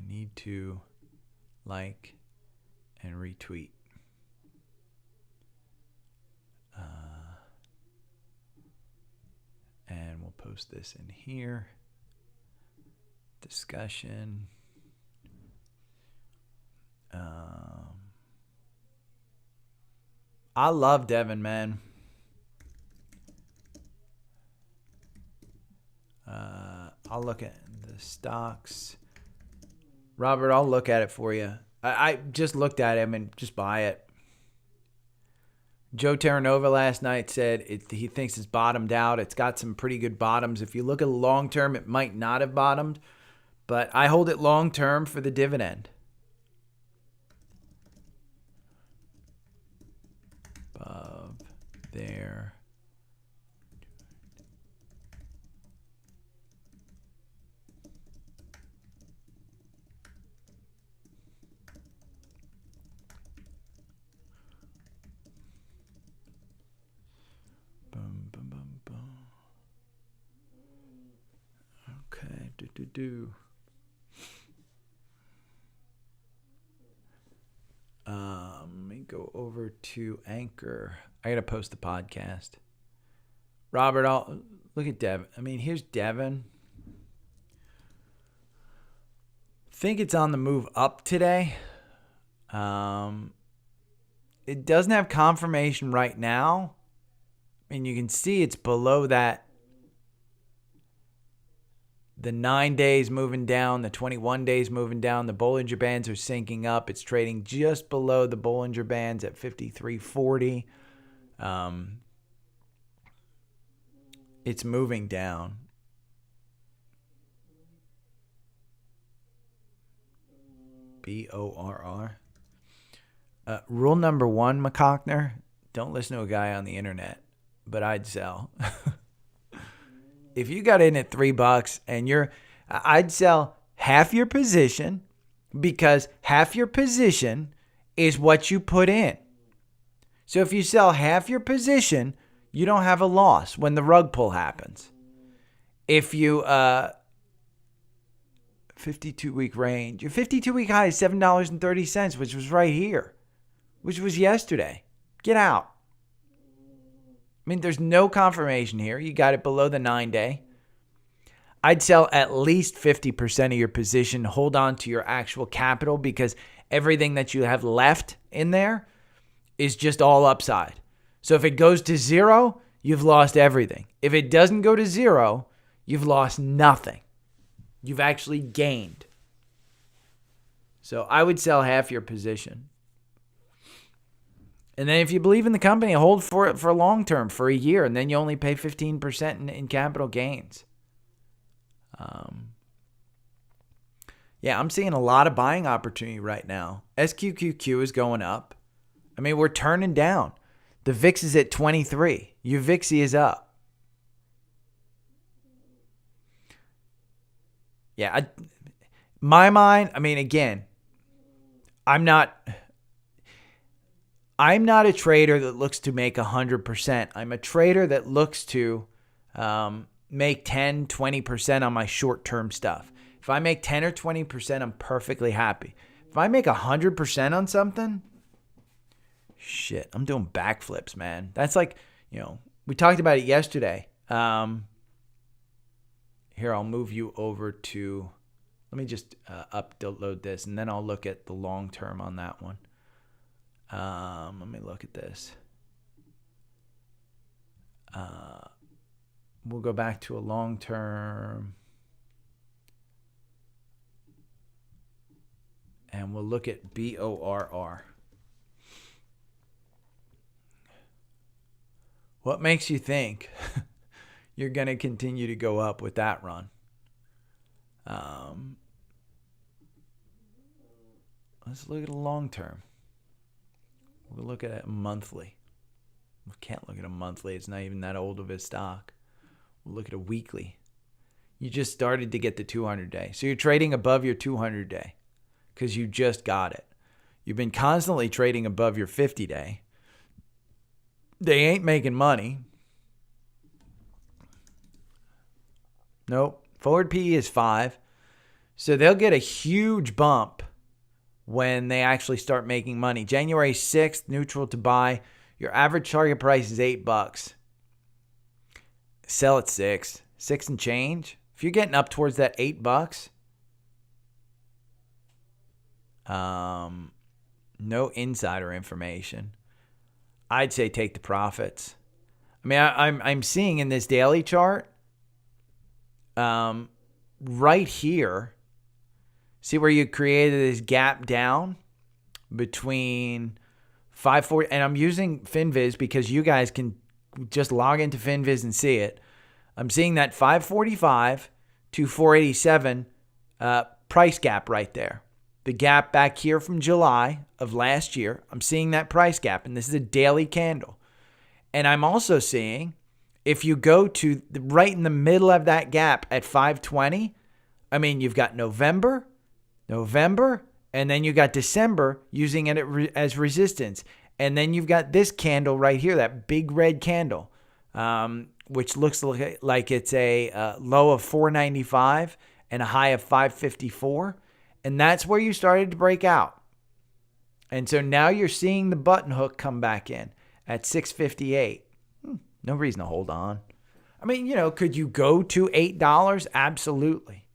S1: need to like and retweet. And we'll post this in here. Discussion. I love Devin, man. I'll look at the stocks. Robert, I'll look at it for you. I just looked at him and just buy it. Joe Terranova last night said he thinks it's bottomed out. It's got some pretty good bottoms. If you look at long term, it might not have bottomed, but I hold it long term for the dividend. Above there. Boom, boom, boom, boom. Okay, Let me go over to Anchor. I got to post the podcast. Robert, I'll look at Devin. I mean, here's Devin. Think it's on the move up today. It doesn't have confirmation right now. I mean, you can see it's below that. The 9 days moving down, the 21 days moving down. The Bollinger Bands are syncing up. It's trading just below the Bollinger Bands at 53.40. It's moving down. BORR. Rule number 1, McCockner, don't listen to a guy on the internet, but I'd sell. If you got in at $3 and I'd sell half your position, because half your position is what you put in. So if you sell half your position, you don't have a loss when the rug pull happens. If you 52-week range, your 52-week high is $7.30, which was right here, which was yesterday. Get out. I mean, there's no confirmation here. You got it below the 9-day. I'd sell at least 50% of your position. Hold on to your actual capital, because everything that you have left in there is just all upside. So if it goes to 0, you've lost everything. If it doesn't go to 0, you've lost nothing. You've actually gained. So I would sell half your position. And then if you believe in the company, hold for it for long term, for a year, and then you only pay 15% in capital gains. Yeah, I'm seeing a lot of buying opportunity right now. SQQQ is going up. I mean, we're turning down. The VIX is at 23. Your VIXY is up. Yeah, my mind, I mean, again, I'm not a trader that looks to make 100%. I'm a trader that looks to make 10, 20% on my short-term stuff. If I make 10 or 20%, I'm perfectly happy. If I make 100% on something, shit, I'm doing backflips, man. That's like, we talked about it yesterday. Here, I'll move you over to, let me just upload this, and then I'll look at the long-term on that one. Let me look at this. we'll go back to a long term. And we'll look at BORR. What makes you think you're going to continue to go up with that run? Let's look at a long term. We'll look at it monthly. We can't look at a monthly. It's not even that old of a stock. We'll look at a weekly. You just started to get the 200-day. So you're trading above your 200-day because you just got it. You've been constantly trading above your 50-day. They ain't making money. Nope. Forward PE is 5. So they'll get a huge bump when they actually start making money. January 6th, neutral to buy. Your average target price is $8. Sell at 6. 6 and change. If you're getting up towards that $8, no insider information, I'd say take the profits. I mean, I'm seeing in this daily chart, right here, see where you created this gap down between 540, and I'm using FinViz because you guys can just log into FinViz and see it. I'm seeing that 545 to 487 price gap right there. The gap back here from July of last year, I'm seeing that price gap, and this is a daily candle. And I'm also seeing, if you go to right in the middle of that gap at 520, I mean, you've got November, and then you got December using it as resistance. And then you've got this candle right here, that big red candle, which looks like it's a low of 495 and a high of 554. And that's where you started to break out. And so now you're seeing the button hook come back in at 658. No reason to hold on. I mean, could you go to $8? Absolutely.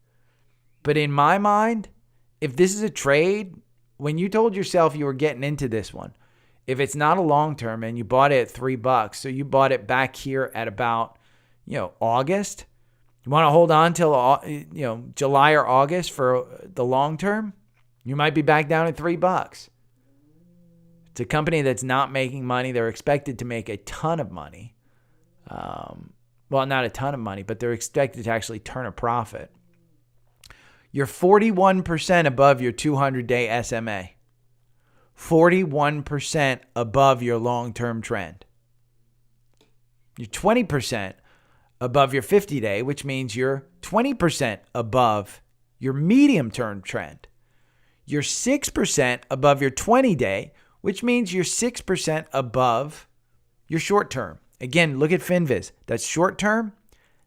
S1: But in my mind, if this is a trade, when you told yourself you were getting into this one, if it's not a long term and you bought it at $3, so you bought it back here at about, August, you want to hold on till, July or August for the long term, you might be back down at $3. It's a company that's not making money. They're expected to make a ton of money. Well, not a ton of money, but they're expected to actually turn a profit. You're 41% above your 200-day SMA. 41% above your long-term trend. You're 20% above your 50-day, which means you're 20% above your medium-term trend. You're 6% above your 20-day, which means you're 6% above your short-term. Again, look at FinViz. That's short-term,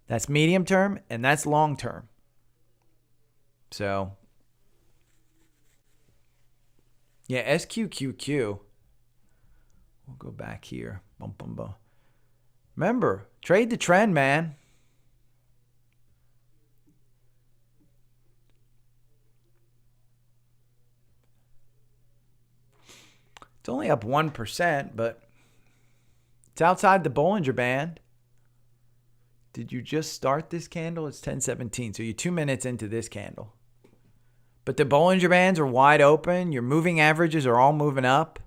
S1: that's medium-term, and that's long-term. So, yeah, SQQQ. We'll go back here. Bum, bum, bum. Remember, trade the trend, man. It's only up 1%, but it's outside the Bollinger Band. Did you just start this candle? It's 10:17, so you're 2 minutes into this candle. But the Bollinger Bands are wide open. Your moving averages are all moving up.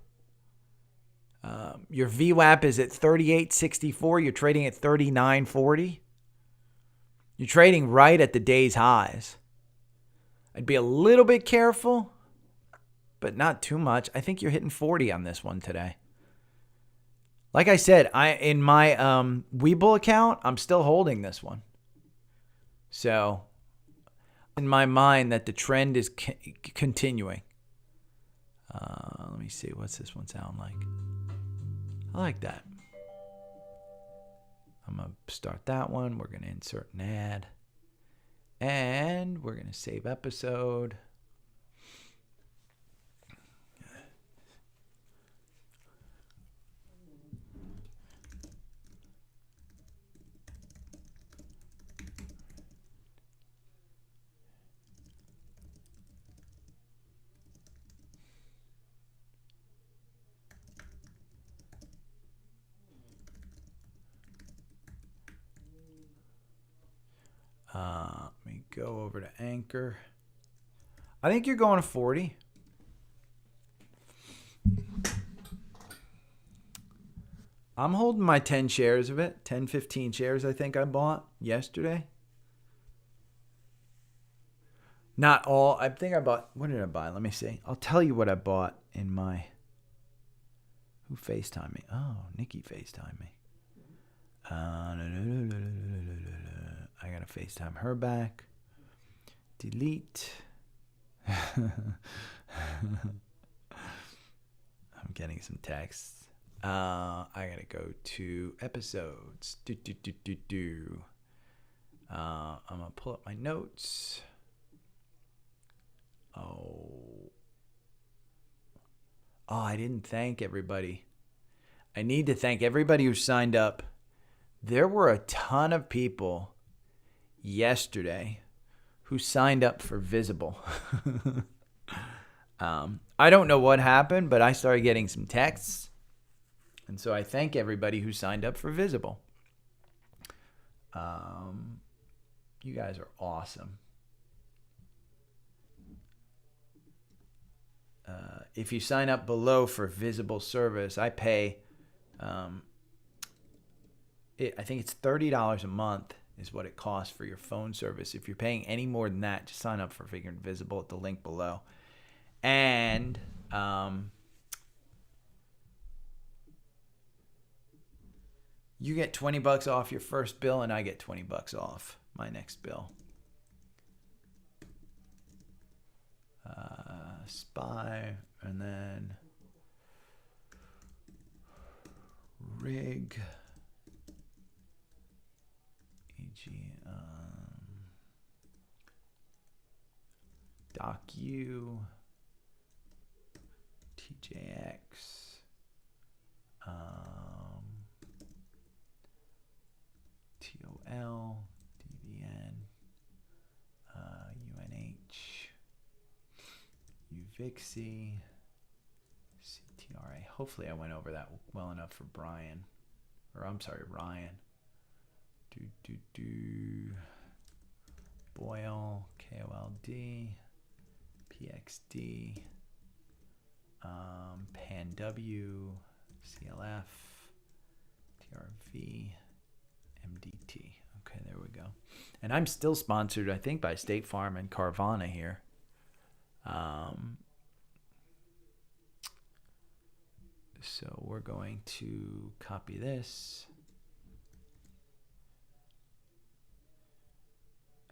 S1: Your VWAP is at 38.64. You're trading at 39.40. You're trading right at the day's highs. I'd be a little bit careful, but not too much. I think you're hitting 40 on this one today. Like I said, in my Webull account, I'm still holding this one. So, in my mind, that the trend is continuing. Let me see. What's this one sound like? I like that. I'm going to start that one. We're going to insert an ad. And we're going to save episode. Let me go over to Anchor. I think you're going to 40. I'm holding my 10 shares of it. 10, 15 shares I think I bought yesterday. Not all. I think I bought... What did I buy? Let me see. I'll tell you what I bought in my... Who FaceTimed me? Oh, Nikki FaceTimed me. I got to FaceTime her back. Delete. I'm getting some texts. I got to go to episodes. I'm going to pull up my notes. Oh, I didn't thank everybody. I need to thank everybody who signed up. There were a ton of people yesterday who signed up for Visible. I don't know what happened, but I started getting some texts. And so I thank everybody who signed up for Visible. You guys are awesome. If you sign up below for Visible service, I pay, I think it's $30 a month is what it costs for your phone service. If you're paying any more than that, just sign up for Figuring Visible at the link below. And you get $20 off your first bill, and I get $20 off my next bill. SPY, and then rig, DocU, TJX, TOL, DVN, UNH, UVixy, CTRA. Hopefully I went over that well enough for Brian. Or I'm sorry, Ryan. Boyle, KOLD, PXD, PanW, CLF, TRV, MDT. Okay, there we go. And I'm still sponsored, I think, by State Farm and Carvana here. So we're going to copy this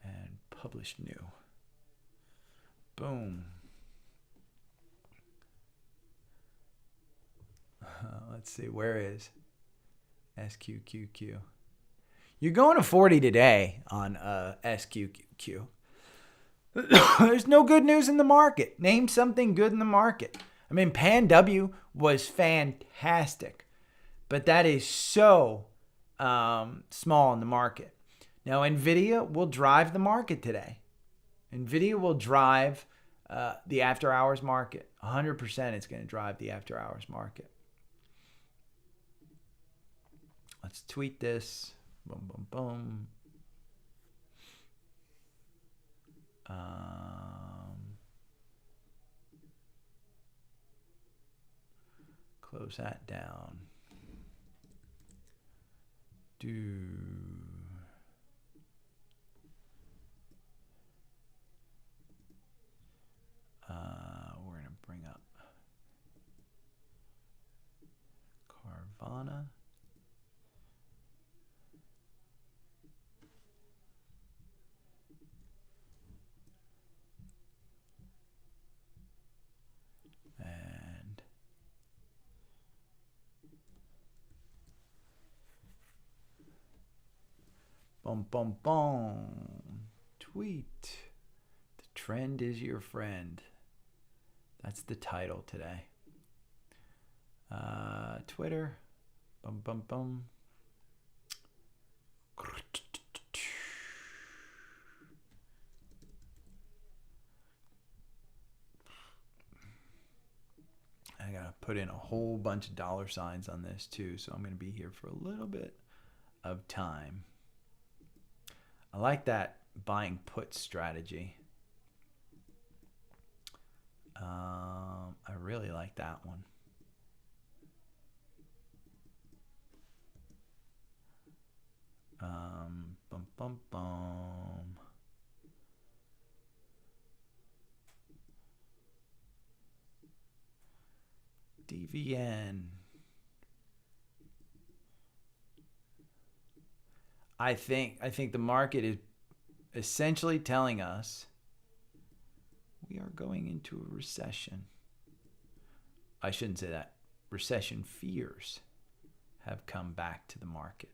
S1: and publish new. Boom. Let's see, where is SQQQ? You're going to 40 today on SQQQ. There's no good news in the market. Name something good in the market. I mean, PanW was fantastic, but that is so small in the market. Now, NVIDIA will drive the market today. NVIDIA will drive the after-hours market. 100% it's going to drive the after-hours market. Let's tweet this. Boom, boom, boom. Close that down. We're going to bring up Carvana. And boom, boom, boom. Tweet. The trend is your friend. That's the title today. Twitter. Boom, boom, boom. I gotta put in a whole bunch of dollar signs on this too, so I'm gonna be here for a little bit of time. I like that buying put strategy. I really like that one. Bum, bum, bum. DVN. I think the market is essentially telling us we are going into a recession. I shouldn't say that. Recession fears have come back to the market.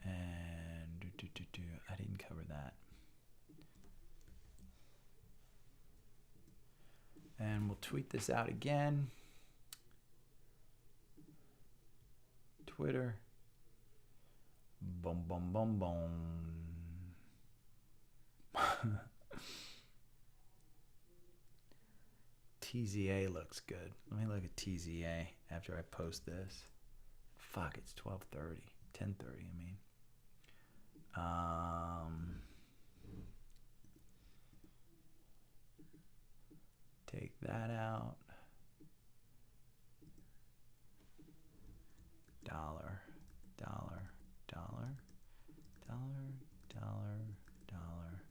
S1: And I didn't cover that. And we'll tweet this out again. Twitter. Boom, boom, boom, boom. TZA looks good. Let me look at TZA after I post this. Fuck, it's 12:30. 10:30, I mean. Take that out. Dollar, dollar, dollar, dollar, dollar, dollar,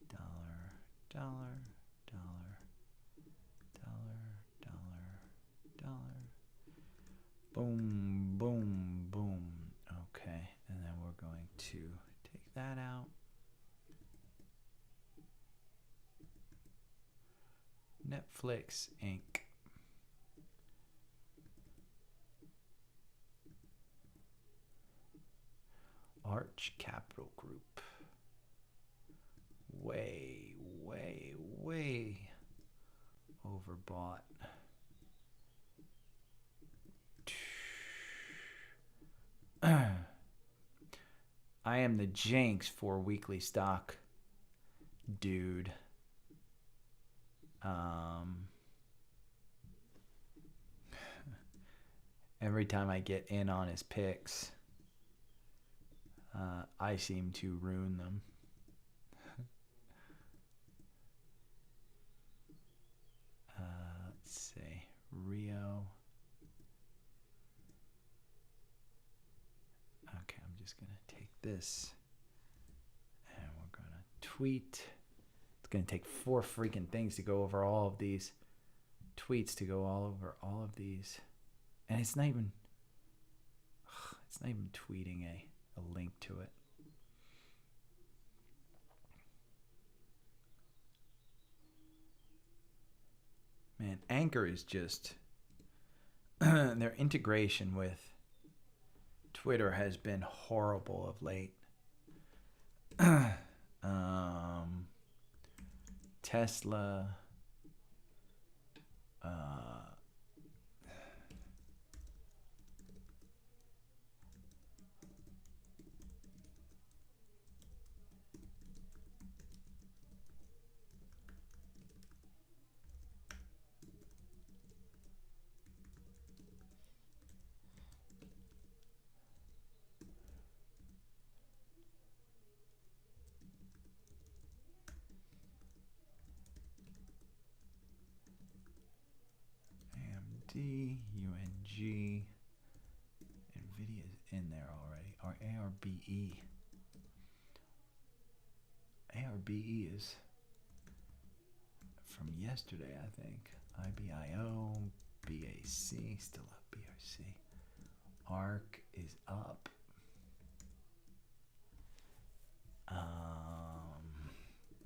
S1: dollar, dollar, dollar, dollar, dollar. Boom, boom, boom. Okay, and then we're going to take that out. Netflix Inc. Arch Capital Group. Way, way, way overbought. I am the Jinx for weekly stock, dude. Every time I get in on his picks, I seem to ruin them. Let's see, Rio. Okay, I'm just gonna take this and we're gonna tweet. It's gonna take 4 freaking things to go over all of these tweets, to go all over all of these, and it's not even tweeting a link to it. Man, Anchor is just their integration with Twitter has been horrible of late. Tesla, AMD, UNG, NVDA is in there already. Or ARBE. ARBE is from yesterday, I think. IBIO, BAC, still up, BRC. ARC is up.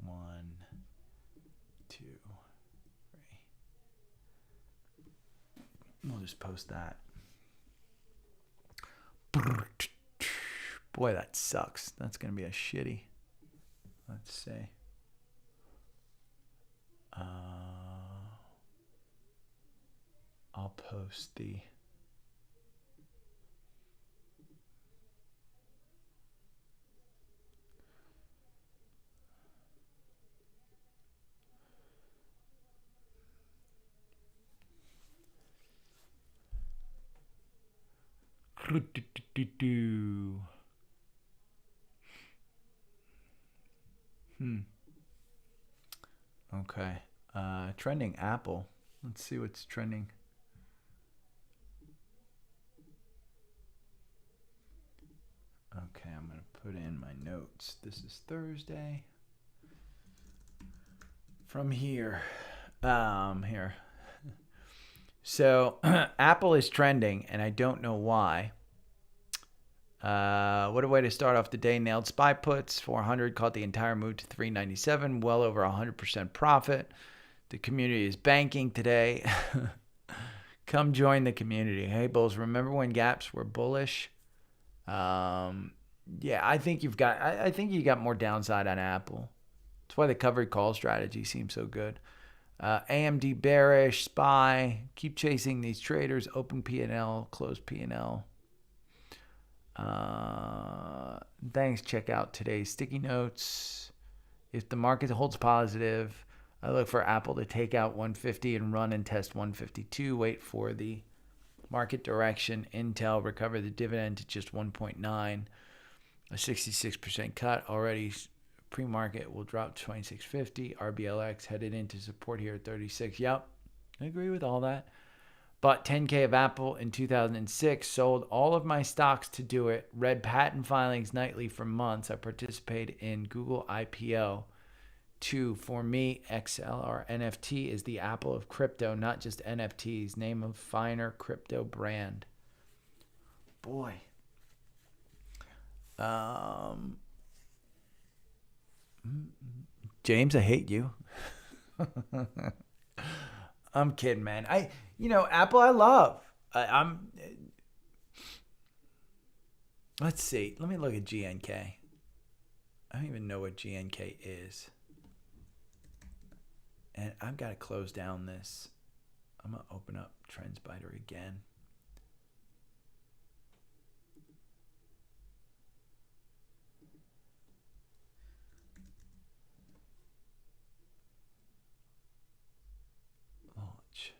S1: 1, 2, 3. We'll just post that. Boy, that sucks. That's going to be a shitty. Let's see. I'll post the Okay. Trending Apple. Let's see what's trending. Okay, I'm going to put in my notes. This is Thursday. From here. Here. So, Apple is trending, and I don't know why. What a way to start off the day. Nailed SPY puts. 400 caught the entire move to 397. Well over 100% profit. The community is banking today. Come join the community. Hey, bulls, remember when gaps were bullish? Yeah, I think you got more downside on Apple. That's why the covered call strategy seems so good. AMD bearish, SPY. Keep chasing these traders. Open P&L, close P&L. Thanks. Check out today's sticky notes. If the market holds positive, I look for Apple to take out 150 and run and test 152. Wait for the market direction. Intel recover the dividend to just 1.9. A 66% cut. Already pre-market will drop to 26.50. RBLX headed into support here at 36. Yep, I agree with all that. Bought 10K of Apple in 2006. Sold all of my stocks to do it. Read patent filings nightly for months. I participate in Google IPO. 2, for me, XLR NFT is the Apple of crypto, not just NFTs. Name of finer crypto brand. Boy. James, I hate you. I'm kidding, man. Apple I love. Let's see. Let me look at GNK. I don't even know what GNK is. And I've got to close down this. I'm going to open up TrendSpider again. Launch.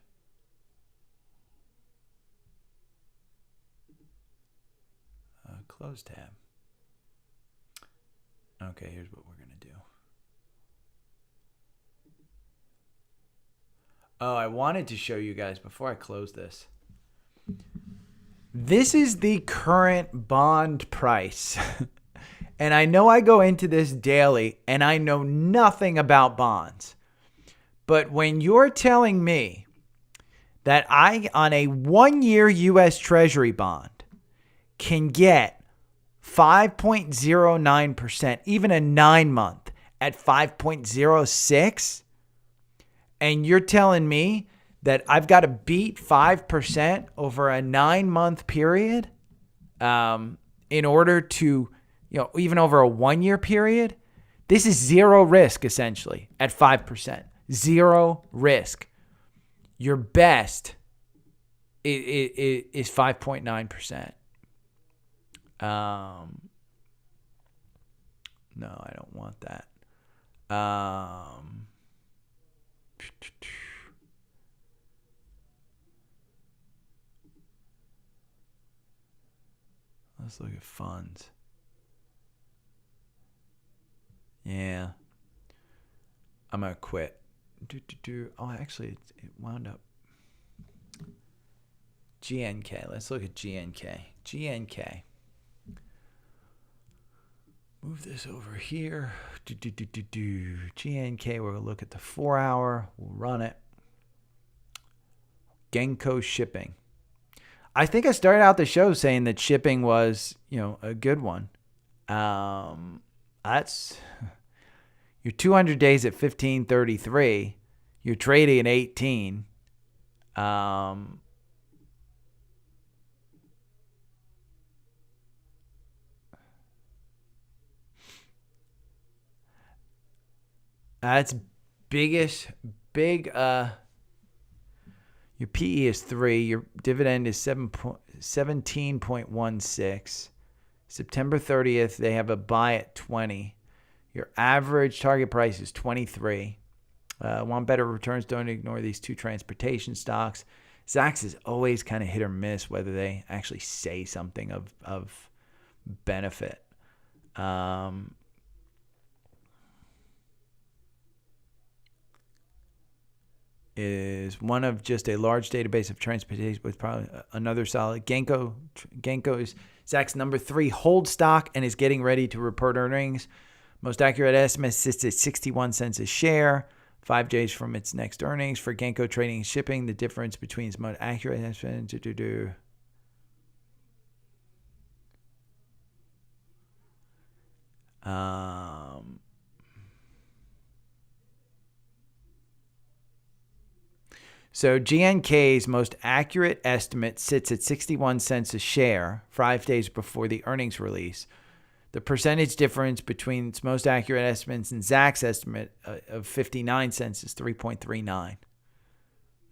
S1: Close tab. Okay, here's what we're going to do. Oh, I wanted to show you guys before I close this. This is the current bond price. And I know I go into this daily and I know nothing about bonds. But when you're telling me that I, on a 1-year U.S. Treasury bond, can get 5.09%, even a 9-month at 5.06%, and you're telling me that I've got to beat 5% over a 9-month period in order to, even over a 1-year period, this is zero risk essentially at 5%. Zero risk. Your best is 5.9%. No, I don't want that. Let's look at funds. Yeah. I'm going to quit. Oh, actually, it wound up. GNK. Let's look at GNK. GNK. Move this over here. GNK, we're going to look at the 4-hour. We'll run it. Genko shipping. I think I started out the show saying that shipping was, a good one. That's your 200 days at 1533. You're trading at 18. That's big. Your PE is 3. Your dividend is 17.16. September 30th, they have a buy at 20. Your average target price is 23. Want better returns? Don't ignore these 2 transportation stocks. Zacks is always kind of hit or miss whether they actually say something of benefit. is one of just a large database of transportation with probably another solid. Genco is Zach's number 3 hold stock and is getting ready to report earnings. Most accurate estimate sits at 61 cents a share, 5 days from its next earnings. For Genco Trading and Shipping, the difference between its most accurate estimate So GNK's most accurate estimate sits at 61 cents a share 5 days before the earnings release. The percentage difference between its most accurate estimates and Zach's estimate of 59 cents is 3.39.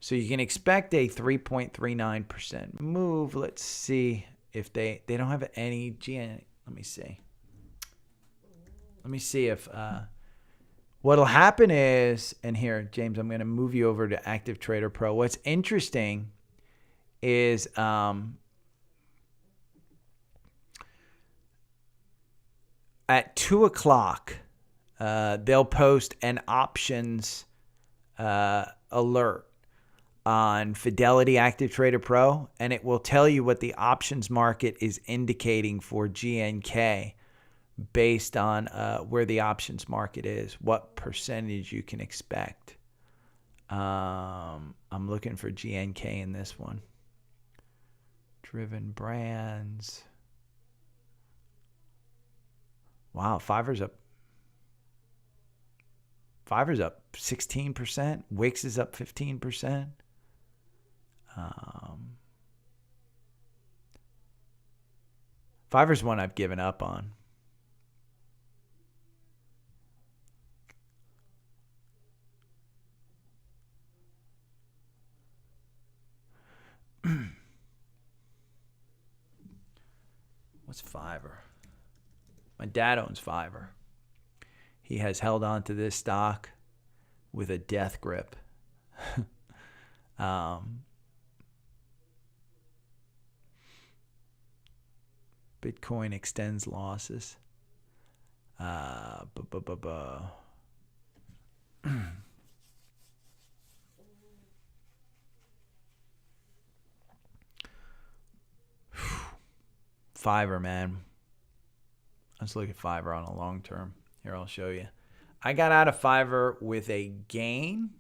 S1: So you can expect a 3.39% move. Let's see if they don't have any GN. Let me see. Let me see if what'll happen is, and here, James, I'm going to move you over to Active Trader Pro. What's interesting is at 2 o'clock, they'll post an options alert on Fidelity Active Trader Pro, and it will tell you what the options market is indicating for GNK based on where the options market is, what percentage you can expect. I'm looking for GNK in this one. Driven brands. Wow, Fiverr's up 16%. Wix is up 15%. Fiverr's one I've given up on. What's Fiverr? My dad owns Fiverr. He has held on to this stock with a death grip. Bitcoin extends losses. Fiverr, man. Let's look at Fiverr on a long term. Here, I'll show you. I got out of Fiverr with a gain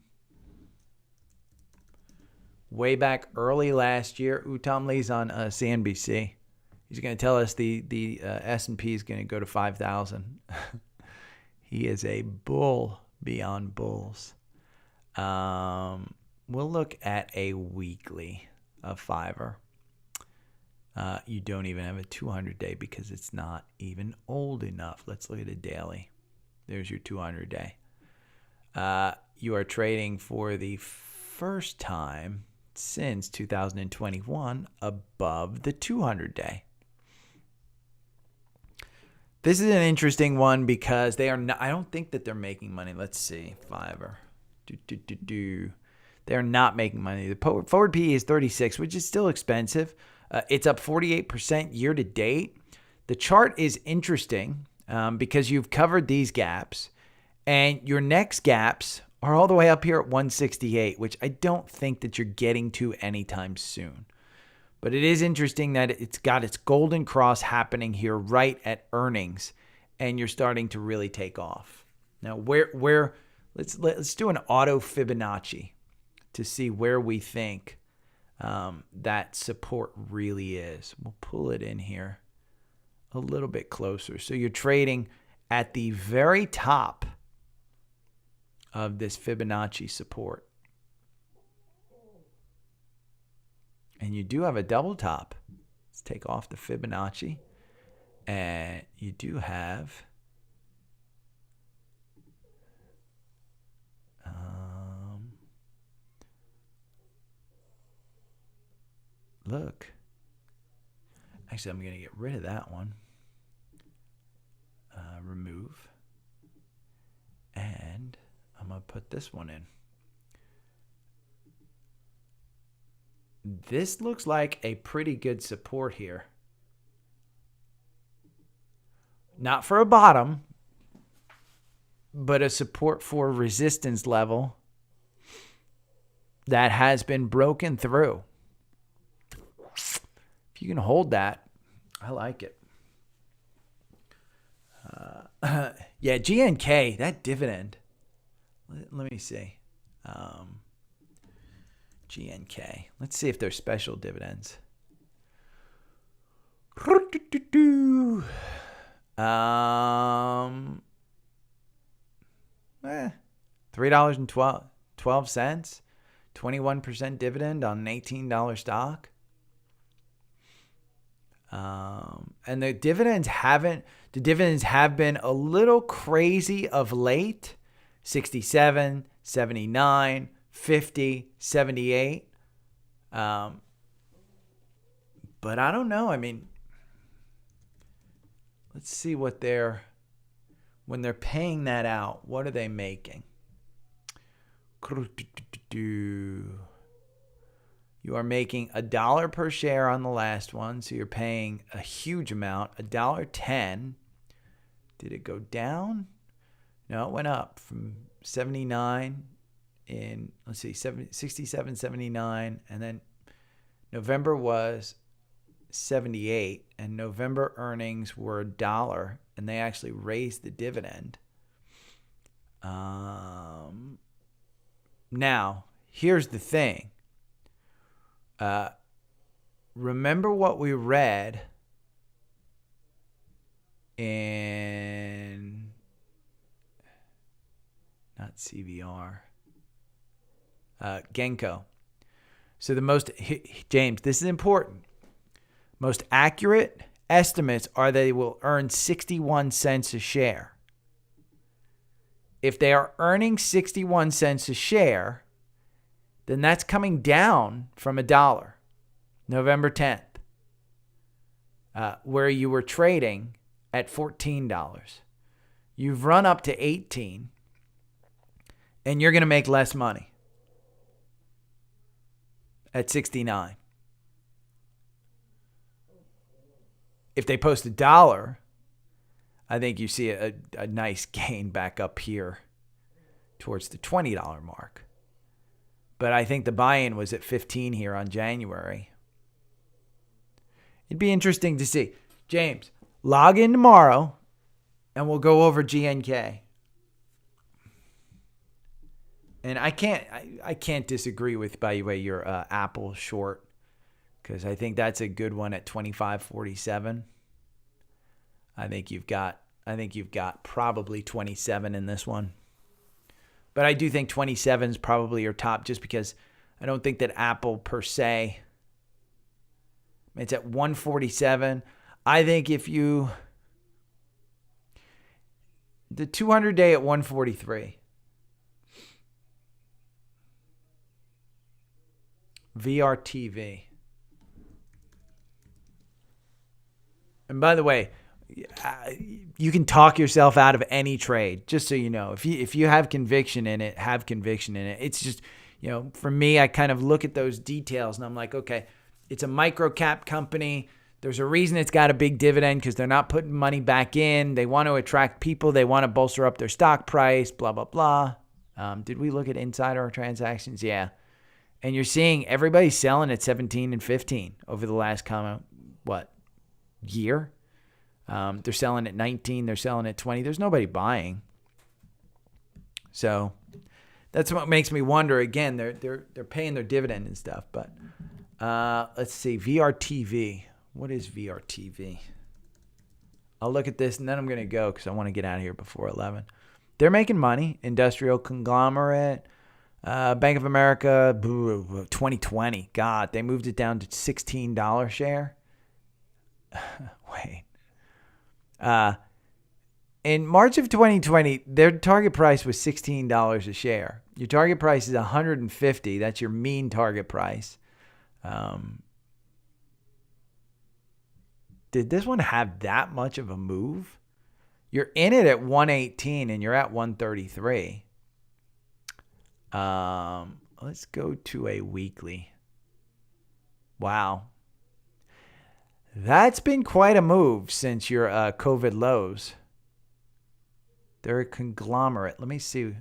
S1: way back early last year. Tom Lee's on CNBC. He's going to tell us the S&P is going to go to 5,000. He is a bull beyond bulls. We'll look at a weekly of Fiverr. You don't even have a 200-day because it's not even old enough. Let's look at a daily. There's your 200-day. You are trading for the first time since 2021 above the 200-day. This is an interesting one because they are not, I don't think that they're making money. Let's see. Fiverr. They're not making money. The forward PE is 36, which is still expensive. It's up 48% year to date. The chart is interesting because you've covered these gaps, and your next gaps are all the way up here at 168, which I don't think that you're getting to anytime soon. But it is interesting that it's got its golden cross happening here right at earnings, and you're starting to really take off. Now, let's do an auto Fibonacci to see where we think that support really is. We'll pull it in here a little bit closer. So you're trading at the very top of this Fibonacci support. And you do have a double top. Let's take off the Fibonacci. And you do have look. Actually, I'm going to get rid of that one. Remove. And I'm going to put this one in. This looks like a pretty good support here. Not for a bottom, but a support for resistance level that has been broken through. If you can hold that, I like it. Yeah, GNK, that dividend. Let me see. GNK. Let's see if there's special dividends. $3.12. 21% dividend on an $18 stock. And the dividends have been a little crazy of late. 67, 79, 50, 78. But I don't know. I mean, let's see what when they're paying that out, what are they making? You are making $1 per share on the last one, so you're paying a huge amount, $1.10. Did it go down? No, it went up from 79 in, 67, 79, and then November was 78, and November earnings were $1, and they actually raised the dividend. Now, here's the thing. Remember what we read in, not CVR, Genco. So James, this is important. Most accurate estimates are they will earn 61 cents a share. If they are earning 61 cents a share, then that's coming down from $1, November 10th, where you were trading at $14. You've run up to 18, and you're going to make less money at 69. If they post $1, I think you see a nice gain back up here towards the $20 mark. But I think the buy-in was at 15 here on January. It'd be interesting to see. James, log in tomorrow, and we'll go over GNK. And I can't disagree with, by the way, your Apple short, because I think that's a good one at 25.47. I think you've got probably 27 in this one. But I do think 27 is probably your top, just because I don't think that Apple per se, it's at 147. I think the 200-day at 143. VRTV. And by the way, you can talk yourself out of any trade, just so you know. If you have conviction in it, have conviction in it. It's just, for me, I kind of look at those details and I'm like, okay, it's a micro cap company. There's a reason it's got a big dividend, because they're not putting money back in. They want to attract people. They want to bolster up their stock price, blah, blah, blah. Did we look at insider transactions? Yeah. And you're seeing everybody selling at 17 and 15 over the last year? They're selling at 19. They're selling at 20. There's nobody buying. So that's what makes me wonder. Again, they're paying their dividend and stuff. But let's see. VRTV. What is VRTV? I'll look at this, and then I'm going to go because I want to get out of here before 11. They're making money. Industrial conglomerate. Bank of America, 2020. God, they moved it down to $16 share. Wait. In March of 2020, their target price was $16 a share. Your target price is $150. That's your mean target price. Did this one have that much of a move? You're in it at 118 and you're at 133. Let's go to a weekly. Wow. That's been quite a move since your COVID lows. They're a conglomerate. Let me see.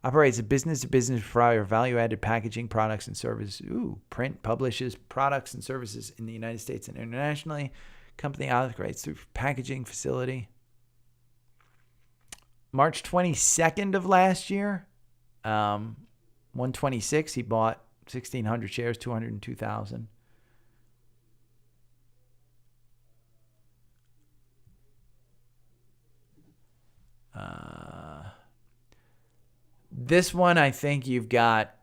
S1: Operates a business-to-business provider of value-added packaging products and services. Print publishes products and services in the United States and internationally. Company operates through packaging facility. March 22nd of last year, 126, he bought 1,600 shares, 202,000. This one, I think you've got,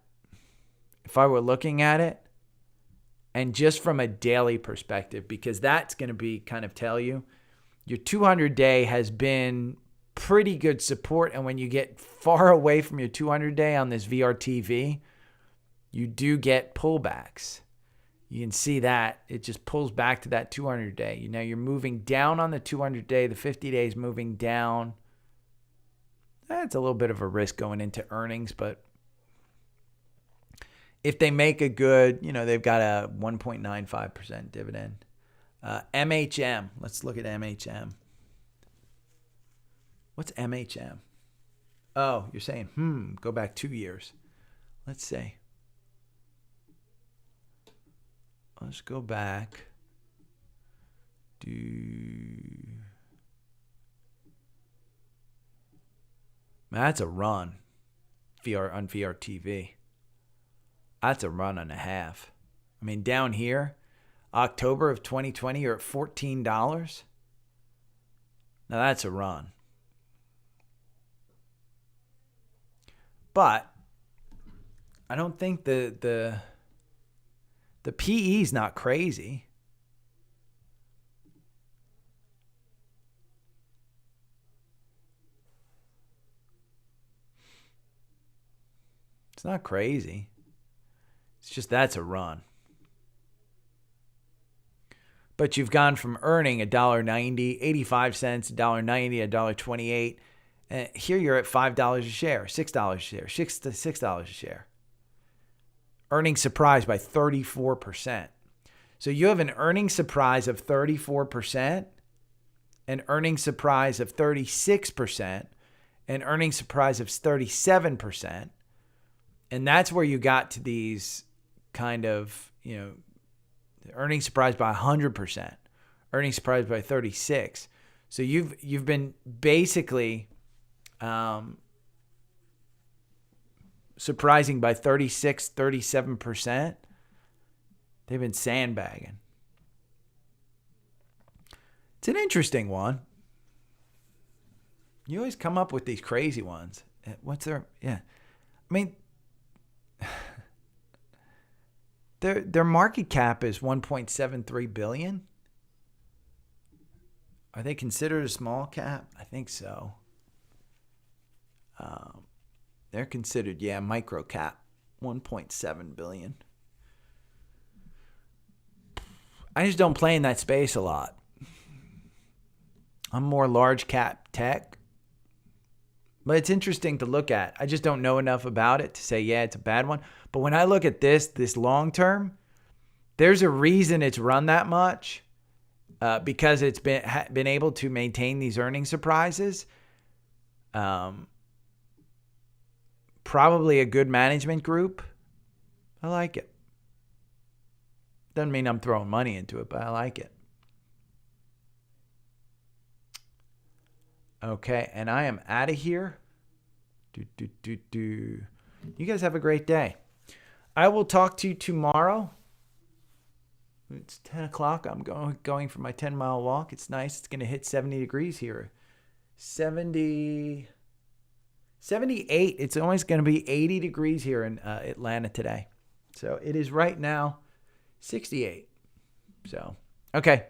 S1: if I were looking at it, and just from a daily perspective, because that's going to be kind of tell you, your 200-day has been pretty good support. And when you get far away from your 200-day on this VRTV, you do get pullbacks. You can see that it just pulls back to that 200-day. You know, you're moving down on the 200-day. The 50-day is moving down. That's a little bit of a risk going into earnings, but if they make a good, you know, they've got a 1.95% dividend. MHM. Let's look at MHM. What's MHM? Oh, you're saying, go back 2 years. Let's see. Let's go back. That's a run on VRTV. That's a run and a half. I mean, down here, October of 2020, you're at $14. Now that's a run. But I don't think the PE is not crazy. It's not crazy. It's just that's a run. But you've gone from earning $1.90, 85 cents, $1.90, $1.28. And here you're at $5 a share, $6 a share, $6 a share. Earning surprise by 34%. So you have an earning surprise of 34%, an earning surprise of 36%, an earning surprise of 37%. And that's where you got to these kind of, you know, earning surprise by 100%, earning surprise by 36%. So you've been basically surprising by 36, 37%. They've been sandbagging. It's an interesting one. You always come up with these crazy ones. What's their, yeah. I mean, their market cap is $1.73 billion. Are they considered a small cap? I think so. They're considered, micro cap, $1.7 billion. I just don't play in that space a lot. I'm more large cap tech. But it's interesting to look at. I just don't know enough about it to say, it's a bad one. But when I look at this long term, there's a reason it's run that much because it's been able to maintain these earning surprises. Probably a good management group. I like it. Doesn't mean I'm throwing money into it, but I like it. Okay, and I am out of here. You guys have a great day. I will talk to you tomorrow. It's 10 o'clock. I'm going for my 10-mile walk. It's nice. It's going to hit 70 degrees here. 78. It's always going to be 80 degrees here in Atlanta today. So it is right now 68. So, okay.